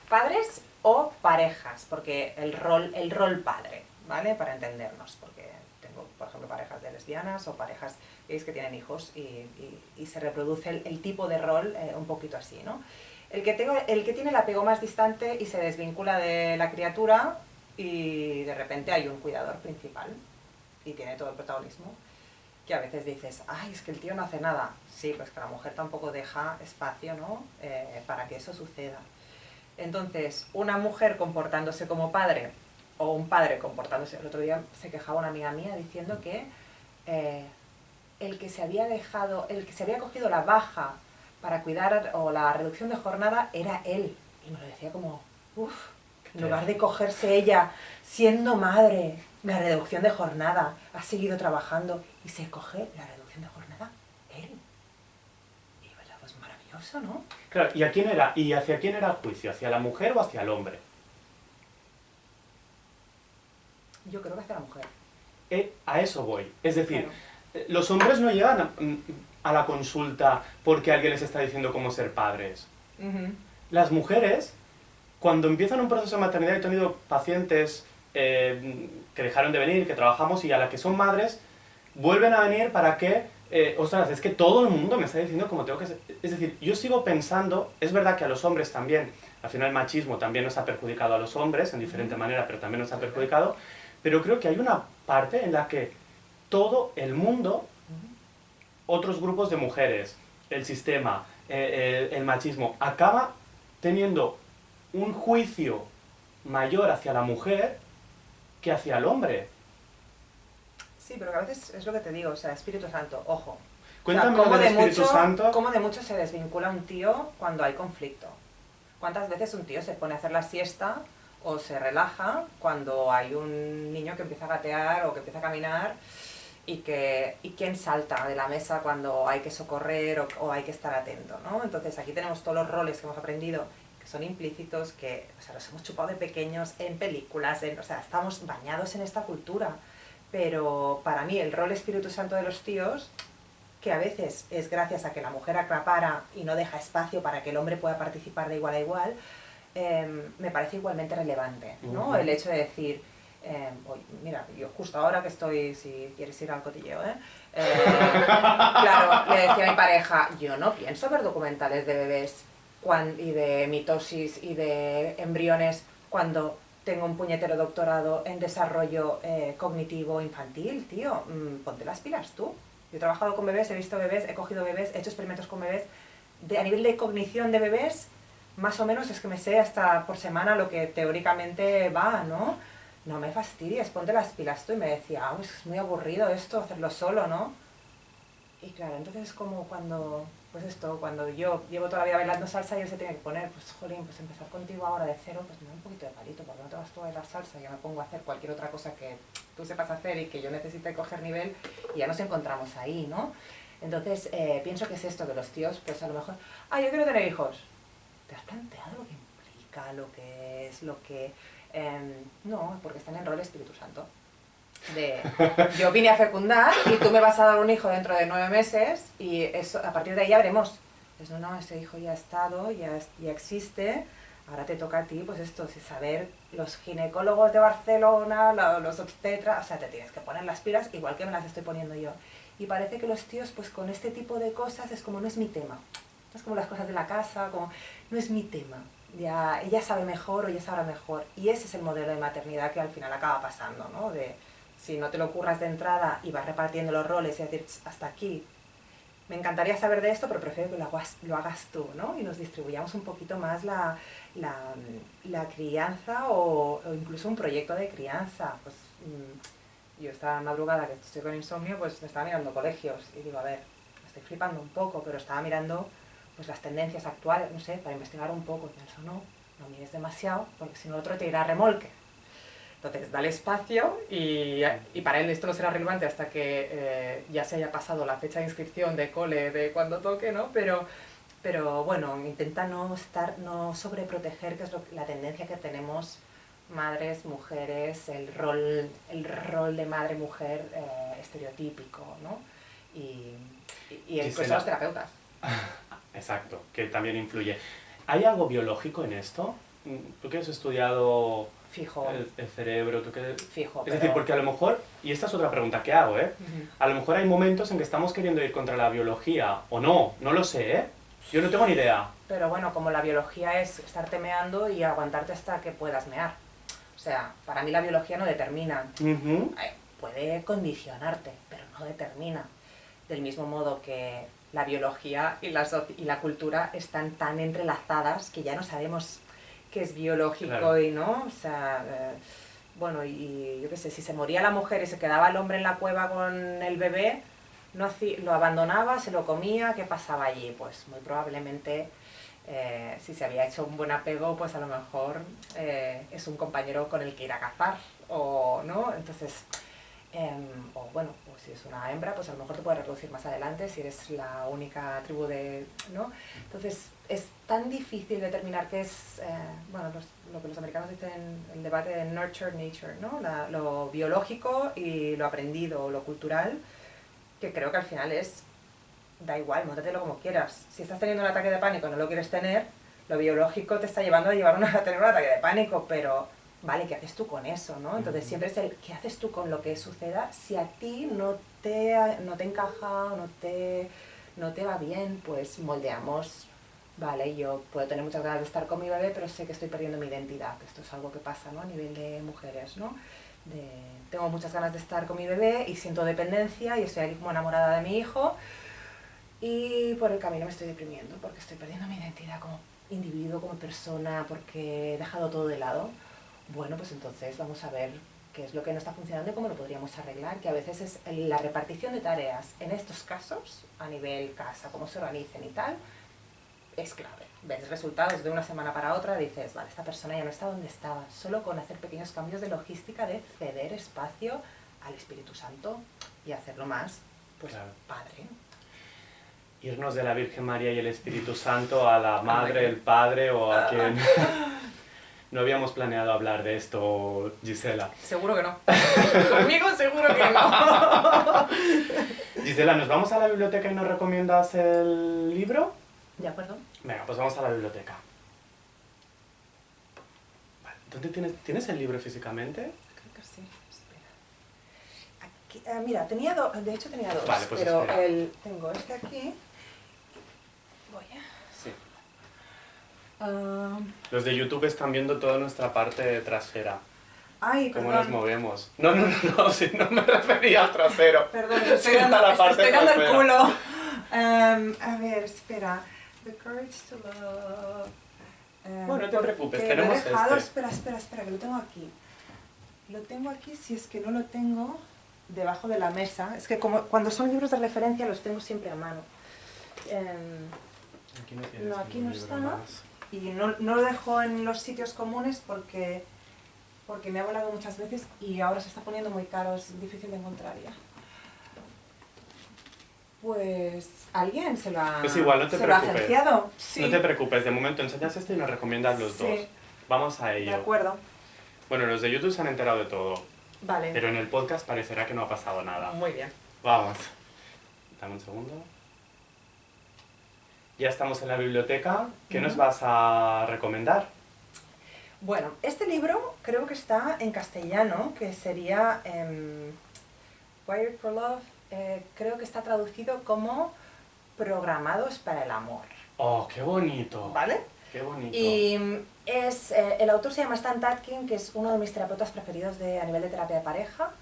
padres o parejas, porque el rol padre, ¿vale? Para entendernos, porque tengo, por ejemplo, parejas de lesbianas o parejas gays que tienen hijos y se reproduce el tipo de rol un poquito así, ¿no? El que tiene el apego más distante y se desvincula de la criatura y de repente hay un cuidador principal y tiene todo el protagonismo, que a veces dices, ay, es que el tío no hace nada. Sí, pues que la mujer tampoco deja espacio, ¿no? Para que eso suceda. Entonces, una mujer comportándose como padre o un padre comportándose... El otro día se quejaba una amiga mía diciendo que el que se había cogido la baja para cuidar o la reducción de jornada era él. Y me lo decía como, uff, en lugar de cogerse ella siendo madre la reducción de jornada, ha seguido trabajando y se coge la reducción de jornada él. Y verdad, pues maravilloso, ¿no? Claro, ¿y hacia quién era el juicio? ¿Hacia la mujer o hacia el hombre? Yo creo que hacia la mujer. A eso voy. Es decir, claro, los hombres no llegan a la consulta porque alguien les está diciendo cómo ser padres. Las mujeres, cuando empiezan un proceso de maternidad, he tenido pacientes que dejaron de venir, que trabajamos y a las que son madres, vuelven a venir para que, ostras, es que todo el mundo me está diciendo cómo tengo que ser. Es decir, yo sigo pensando, es verdad que a los hombres también, al final el machismo también nos ha perjudicado a los hombres, en diferente manera, pero también nos ha perjudicado, pero creo que hay una parte en la que todo el mundo, otros grupos de mujeres, el sistema, el machismo, acaba teniendo un juicio mayor hacia la mujer que hacia el hombre. Sí, pero que a veces es lo que te digo, o sea, Espíritu Santo, ojo. Cuéntame o sea, del Espíritu Santo. ¿Cómo de mucho se desvincula un tío cuando hay conflicto? ¿Cuántas veces un tío se pone a hacer la siesta o se relaja cuando hay un niño que empieza a gatear o que empieza a caminar y quién salta de la mesa cuando hay que socorrer o hay que estar atento, ¿no? Entonces aquí tenemos todos los roles que hemos aprendido, que son implícitos, que o sea, los hemos chupado de pequeños en películas, o sea, estamos bañados en esta cultura. Pero para mí el rol Espíritu Santo de los tíos, que a veces es gracias a que la mujer acapara y no deja espacio para que el hombre pueda participar de igual a igual, me parece igualmente relevante, ¿no? El hecho de decir, mira, yo justo ahora que estoy, si quieres ir al cotilleo, claro, le decía a mi pareja, yo no pienso ver documentales de bebés y de mitosis y de embriones cuando tengo un puñetero doctorado en desarrollo cognitivo infantil, tío, ponte las pilas tú. Yo he trabajado con bebés, he visto bebés, he cogido bebés, he hecho experimentos con bebés. A nivel de cognición de bebés, más o menos es que me sé hasta por semana lo que teóricamente va, ¿no? No me fastidies, ponte las pilas tú. Y me decía, es muy aburrido esto, hacerlo solo, ¿no? Y claro, entonces es como cuando, pues esto, cuando yo llevo toda la vida bailando salsa y él se tiene que poner, pues jolín, pues empezar contigo ahora de cero, pues me da un poquito de palito, porque no te vas tú a bailar salsa, yo me pongo a hacer cualquier otra cosa que tú sepas hacer y que yo necesite coger nivel y ya nos encontramos ahí, ¿no? Entonces pienso que es esto, que los tíos, pues a lo mejor, yo quiero tener hijos. ¿Te has planteado lo que implica, lo que es, lo que...? No, porque están en rol Espíritu Santo. Yo vine a fecundar y tú me vas a dar un hijo dentro de 9 meses y eso, a partir de ahí ya veremos. Pues no, ese hijo ya ha estado, ya existe, ahora te toca a ti, pues esto, saber los ginecólogos de Barcelona, los obstetras, o sea, te tienes que poner las pilas igual que me las estoy poniendo yo. Y parece que los tíos, pues con este tipo de cosas es como no es mi tema. Es como las cosas de la casa, como no es mi tema. Ya, ella sabe mejor o ella sabrá mejor. Y ese es el modelo de maternidad que al final acaba pasando, ¿no? Si no te lo curras de entrada y vas repartiendo los roles y decir, hasta aquí, me encantaría saber de esto, pero prefiero que lo hagas tú, ¿no? Y nos distribuyamos un poquito más la crianza o incluso un proyecto de crianza. Pues yo esta madrugada que estoy con insomnio, pues me estaba mirando colegios y digo, a ver, me estoy flipando un poco, pero estaba mirando pues las tendencias actuales, no sé, para investigar un poco. Y pienso, no mires demasiado, porque si no otro te irá a remolque. Entonces, dale espacio y para él esto no será relevante hasta que ya se haya pasado la fecha de inscripción de cole, de cuando toque, ¿no? Pero bueno, intenta no sobreproteger, que es la tendencia que tenemos madres, mujeres, el rol de madre-mujer estereotípico, ¿no? Y incluso los terapeutas. Exacto, que también influye. ¿Hay algo biológico en esto? ¿Tú que has estudiado Fijo. el cerebro? Fijo, Es decir, porque a lo mejor, y esta es otra pregunta que hago, a lo mejor hay momentos en que estamos queriendo ir contra la biología, o no lo sé, ¿eh? Yo no tengo ni idea. Pero bueno, como la biología es estarte meando y aguantarte hasta que puedas mear. O sea, para mí la biología no determina. Puede condicionarte, pero no determina. Del mismo modo que la biología y la cultura están tan entrelazadas que ya no sabemos qué es biológico, claro, y no. O sea, bueno, y yo qué sé, si se moría la mujer y se quedaba el hombre en la cueva con el bebé, lo abandonaba, se lo comía, ¿qué pasaba allí? Pues muy probablemente, si se había hecho un buen apego, pues a lo mejor es un compañero con el que ir a cazar, o no. Entonces, o bueno, pues si es una hembra, pues a lo mejor te puede reproducir más adelante si eres la única tribu de, ¿no? Entonces es tan difícil determinar qué es, bueno, lo que los americanos dicen, el debate de nurture, nature, ¿no? Lo biológico y lo aprendido, lo cultural, que creo que al final da igual, móntatelo como quieras. Si estás teniendo un ataque de pánico y no lo quieres tener, lo biológico te está llevando a tener un ataque de pánico, pero vale, ¿qué haces tú con eso, no? Entonces siempre es ¿qué haces tú con lo que suceda? Si a ti no te encaja, no te va bien, pues moldeamos. Vale, yo puedo tener muchas ganas de estar con mi bebé, pero sé que estoy perdiendo mi identidad. Esto es algo que pasa, ¿no? A nivel de mujeres, ¿no? Tengo muchas ganas de estar con mi bebé y siento dependencia y estoy aquí como enamorada de mi hijo y por el camino me estoy deprimiendo porque estoy perdiendo mi identidad como individuo, como persona, porque he dejado todo de lado. Bueno, pues entonces vamos a ver qué es lo que no está funcionando y cómo lo podríamos arreglar, que a veces es la repartición de tareas en estos casos, a nivel casa, cómo se organicen y tal, es clave. Ves resultados de una semana para otra, dices, vale, esta persona ya no está donde estaba, solo con hacer pequeños cambios de logística, de ceder espacio al Espíritu Santo y hacerlo más, pues, claro, padre. Irnos de la Virgen María y el Espíritu Santo a la Madre, el Padre o a quien... No habíamos planeado hablar de esto, Gisela. Seguro que no. Conmigo seguro que no. Gisela, ¿nos vamos a la biblioteca y nos recomiendas el libro? De acuerdo. Venga, pues vamos a la biblioteca. Vale, ¿dónde tienes el libro físicamente? Creo que sí. Espera. Aquí, mira, tenía dos. Vale, pues pero espera. tengo este aquí. Voy a... Sí. Los de YouTube están viendo toda nuestra parte trasera. Ay, cómo perdón. nos movemos. No, si no me refería al trasero. Perdón, estoy dando el culo. A ver, espera. The Courage to Love. Bueno, no te preocupes, tenemos este. Espera, que lo tengo aquí. Lo tengo aquí, si es que no lo tengo debajo de la mesa. Es que como cuando son libros de referencia los tengo siempre a mano. Aquí no tienes aquí no está. Más. Y no lo dejo en los sitios comunes porque me ha volado muchas veces y ahora se está poniendo muy caro, es difícil de encontrar ya. Pues alguien se lo ha, pues igual, no te preocupes. agenciado. Sí. No te preocupes, de momento enseñas este y nos recomiendas los dos. Vamos a ello. De acuerdo. Bueno, los de YouTube se han enterado de todo. Vale. Pero en el podcast parecerá que no ha pasado nada. Muy bien. Vamos. Dame un segundo. Ya estamos en la biblioteca. ¿Qué nos vas a recomendar? Bueno, este libro creo que está en castellano, que sería Wired for Love. Creo que está traducido como Programados para el Amor. ¡Oh, qué bonito! ¿Vale? ¡Qué bonito! Y el autor se llama Stan Tatkin, que es uno de mis terapeutas preferidos a nivel de terapia de pareja.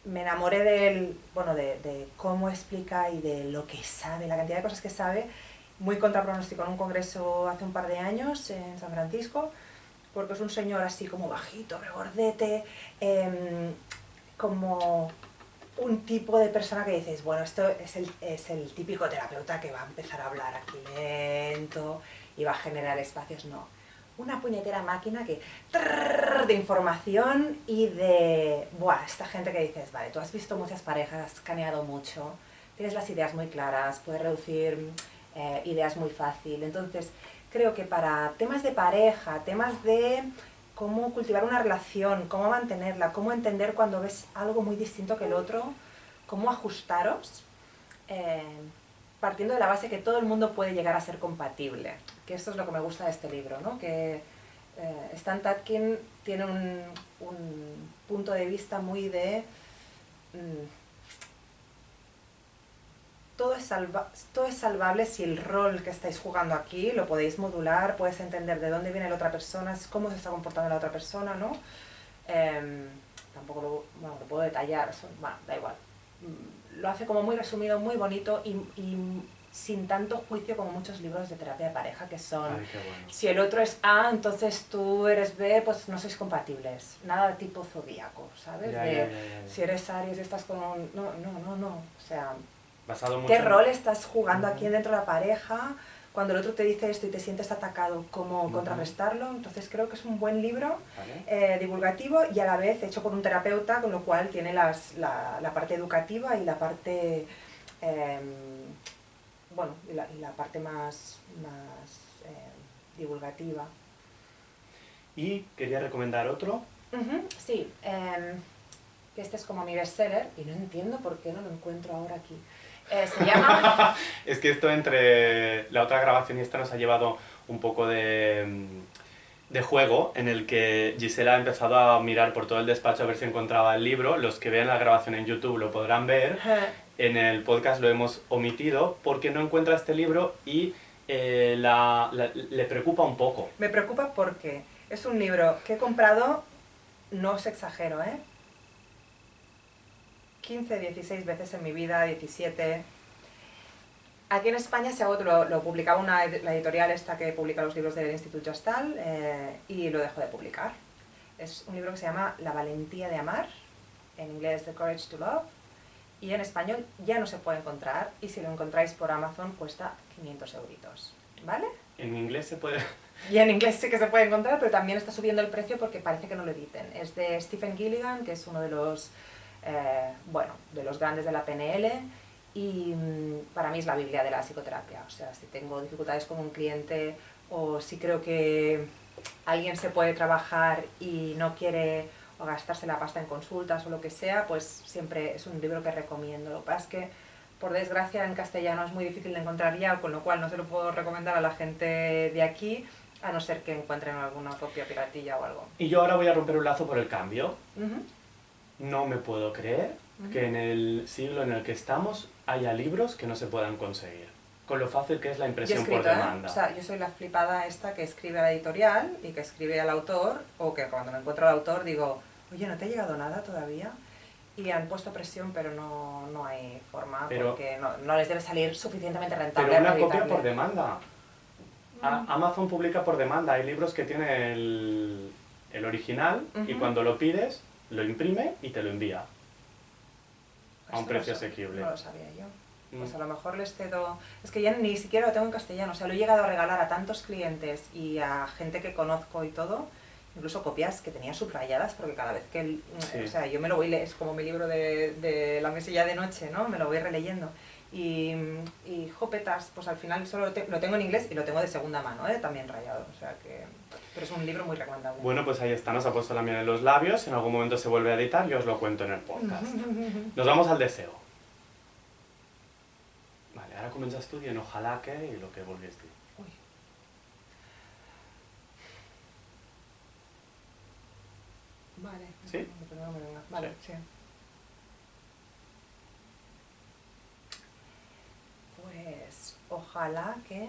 Me enamoré de cómo explica y de lo que sabe, la cantidad de cosas que sabe. Muy contrapronóstico en un congreso hace un par de años en San Francisco, porque es un señor así como bajito, regordete, como un tipo de persona que dices, bueno, esto es el típico terapeuta que va a empezar a hablar aquí lento y va a generar espacios. No, una puñetera máquina que de información y de, buah, esta gente que dices, vale, tú has visto muchas parejas, has escaneado mucho, tienes las ideas muy claras, puedes reducir ideas muy fácil. Entonces, creo que para temas de pareja, temas de cómo cultivar una relación, cómo mantenerla, cómo entender cuando ves algo muy distinto que el otro, cómo ajustaros, eh, partiendo de la base que todo el mundo puede llegar a ser compatible, que esto es lo que me gusta de este libro, ¿no? Que Stan Tatkin tiene un punto de vista muy de todo es salvable si el rol que estáis jugando aquí lo podéis modular, puedes entender de dónde viene la otra persona, cómo se está comportando la otra persona, ¿no? Tampoco lo puedo detallar, bueno, da igual. Lo hace como muy resumido, muy bonito y sin tanto juicio como muchos libros de terapia de pareja que son, Ay, qué bueno. Si el otro es A, entonces tú eres B, pues no sois compatibles. Nada de tipo zodíaco, ¿sabes? Ya. Si eres Aries y estás con un... No. O sea, Basado mucho ¿qué en... rol estás jugando aquí dentro de la pareja? Cuando el otro te dice esto y te sientes atacado, ¿cómo contrarrestarlo? Entonces creo que es un buen libro, divulgativo y a la vez hecho por un terapeuta, con lo cual tiene la parte educativa y la parte, bueno, y la parte más divulgativa. Y quería recomendar otro. Sí, que este es como mi bestseller y no entiendo por qué no lo encuentro ahora aquí. Se llama... Es que esto entre la otra grabación y esta nos ha llevado un poco de juego en el que Gisela ha empezado a mirar por todo el despacho a ver si encontraba el libro. Los que vean la grabación en YouTube lo podrán ver. En el podcast lo hemos omitido porque no encuentra este libro y le preocupa un poco. Me preocupa porque es un libro que he comprado, no os exagero, 15, 16 veces en mi vida, 17. Aquí en España lo publicaba la editorial esta que publica los libros del Instituto Gestal y lo dejó de publicar. Es un libro que se llama La valentía de amar, en inglés The Courage to Love, y en español ya no se puede encontrar y si lo encontráis por Amazon cuesta 500 euritos, ¿vale? En inglés se puede... Y en inglés sí que se puede encontrar, pero también está subiendo el precio porque parece que no lo editen. Es de Stephen Gilligan, que es uno de los, de los grandes de la PNL, y para mí es la Biblia de la psicoterapia. O sea, si tengo dificultades con un cliente o si creo que alguien se puede trabajar y no quiere o gastarse la pasta en consultas o lo que sea, pues siempre es un libro que recomiendo. Lo que pasa es que, por desgracia, en castellano es muy difícil de encontrar ya, con lo cual no se lo puedo recomendar a la gente de aquí, a no ser que encuentren alguna copia piratilla o algo. Y yo ahora voy a romper un lazo por el cambio. No me puedo creer que en el siglo en el que estamos haya libros que no se puedan conseguir. Con lo fácil que es la impresión por demanda. O sea, yo soy la flipada esta que escribe a la editorial y que escribe al autor, o que cuando me encuentro al autor digo, oye, ¿no te ha llegado nada todavía? Y han puesto presión, pero no hay forma, porque no les debe salir suficientemente rentable. Pero una copia por demanda. Amazon publica por demanda. Hay libros que tienen el original y cuando lo pides, lo imprime y te lo envía. A un precio asequible. No lo sabía yo. Pues a lo mejor les cedo... Es que ya ni siquiera lo tengo en castellano. O sea, lo he llegado a regalar a tantos clientes y a gente que conozco y todo. Incluso copias que tenía subrayadas, porque cada vez que... O sea, yo me lo voy... Es como mi libro de la mesilla de noche, ¿no? Me lo voy releyendo. Y jopetas, pues al final solo lo tengo en inglés y lo tengo de segunda mano, también rayado. O sea que... Pero es un libro muy recomendable. Bueno, pues ahí está. Nos ha puesto la miel en los labios. En algún momento se vuelve a editar y os lo cuento en el podcast. Nos vamos al deseo. Vale, ahora comienzas tú y en ojalá que y lo que volvies tú. Uy. Vale. ¿Sí? Vale, sí. Pues ojalá que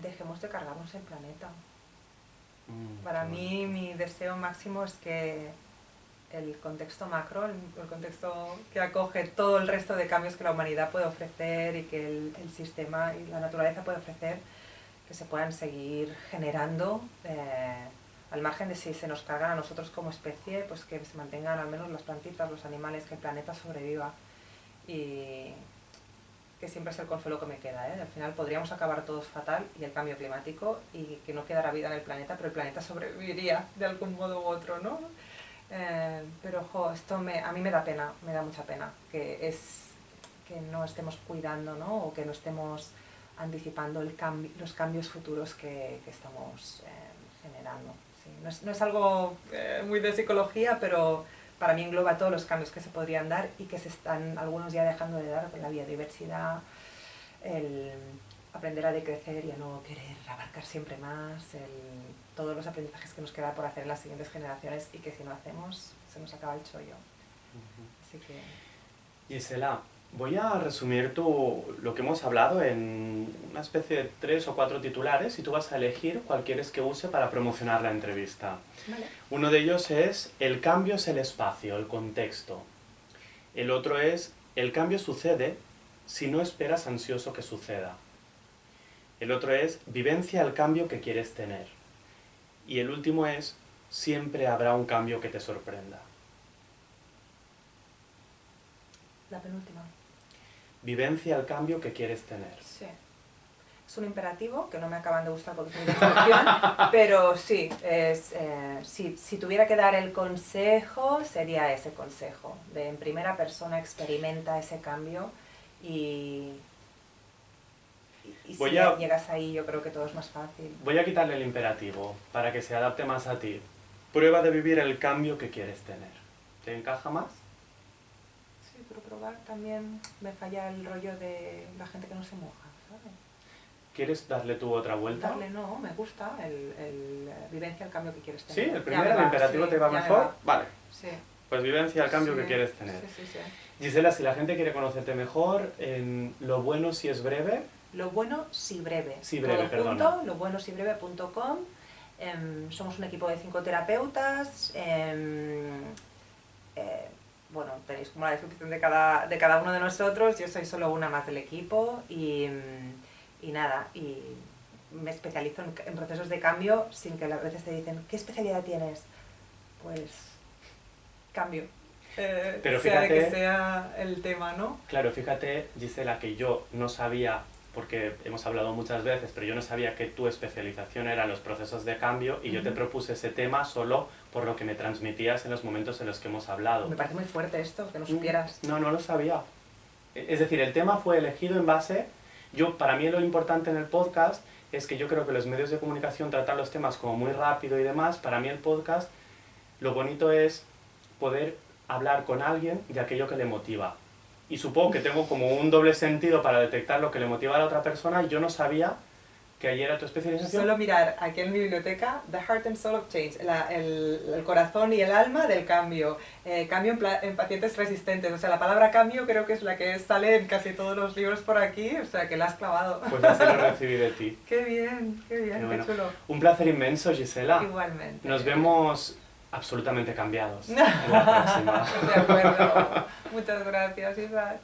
dejemos de cargarnos el planeta. Para mí mi deseo máximo es que el contexto macro, el contexto que acoge todo el resto de cambios que la humanidad puede ofrecer y que el sistema y la naturaleza puede ofrecer, que se puedan seguir generando al margen de si se nos cargan a nosotros como especie, pues que se mantengan al menos las plantitas, los animales, que el planeta sobreviva. Y que siempre es el consuelo que me queda, ¿eh? Al final podríamos acabar todos fatal y el cambio climático y que no quedara vida en el planeta, pero el planeta sobreviviría de algún modo u otro, ¿no? Pero esto a mí me da pena, me da mucha pena, que no estemos cuidando, ¿no? O que no estemos anticipando los cambios futuros que estamos generando. Sí, no es algo muy de psicología, pero para mí engloba todos los cambios que se podrían dar y que se están algunos ya dejando de dar, la biodiversidad, el aprender a decrecer y a no querer abarcar siempre más, todos los aprendizajes que nos queda por hacer en las siguientes generaciones y que si no hacemos se nos acaba el chollo. Así que... Gisela, voy a resumir lo que hemos hablado en una especie de 3 o 4 titulares y tú vas a elegir cuál quieres que use para promocionar la entrevista. Vale. Uno de ellos es el cambio es el espacio, el contexto. El otro es el cambio sucede si no esperas ansioso que suceda. El otro es vivencia el cambio que quieres tener. Y el último es siempre habrá un cambio que te sorprenda. La penúltima. Vivencia el cambio que quieres tener. Sí. Es un imperativo que no me acaban de gustar porque es muy de instrucción, pero sí, si tuviera que dar el consejo, sería ese consejo, de en primera persona experimenta ese cambio y si llegas ahí yo creo que todo es más fácil. Voy a quitarle el imperativo para que se adapte más a ti. Prueba de vivir el cambio que quieres tener. ¿Te encaja más? Sí, pero probar también me falla el rollo de la gente que no se moja, ¿sabes? ¿Quieres darle tú otra vuelta? Darle no, me gusta el vivencia el cambio que quieres tener. Sí, el primero, el imperativo te va mejor. Vale. Sí. Pues vivencia el cambio que quieres tener. Sí. Gisela, si la gente quiere conocerte mejor, en Lo bueno si es breve. Lo bueno si breve. Sí breve, todo perdona. junto, lobuenosibreve.com. Somos un equipo de 5 terapeutas. Bueno, tenéis como la descripción de cada uno de nosotros. Yo soy solo una más del equipo y nada, y me especializo en procesos de cambio sin que a veces te dicen, ¿qué especialidad tienes? Pues cambio. Pero sea fíjate, de que sea el tema, ¿no? Claro, fíjate, Gisela, que yo no sabía, porque hemos hablado muchas veces, pero yo no sabía que tu especialización era los procesos de cambio y yo te propuse ese tema solo por lo que me transmitías en los momentos en los que hemos hablado. Me parece muy fuerte esto, que no supieras. No lo sabía. Es decir, el tema fue elegido en base... Para mí lo importante en el podcast es que yo creo que los medios de comunicación tratan los temas como muy rápido y demás. Para mí el podcast, lo bonito es poder hablar con alguien de aquello que le motiva. Y supongo que tengo como un doble sentido para detectar lo que le motiva a la otra persona y yo no sabía que allí era tu especialización. Solo mirar aquí en mi biblioteca, The Heart and Soul of Change, el corazón y el alma del cambio. Cambio en pacientes resistentes. O sea, la palabra cambio creo que es la que sale en casi todos los libros por aquí, o sea, que la has clavado. Pues así lo recibí de ti. Qué bien, qué bueno. chulo. Un placer inmenso, Gisela. Igualmente. Nos vemos absolutamente cambiados en la próxima. De acuerdo. Muchas gracias, Isaac.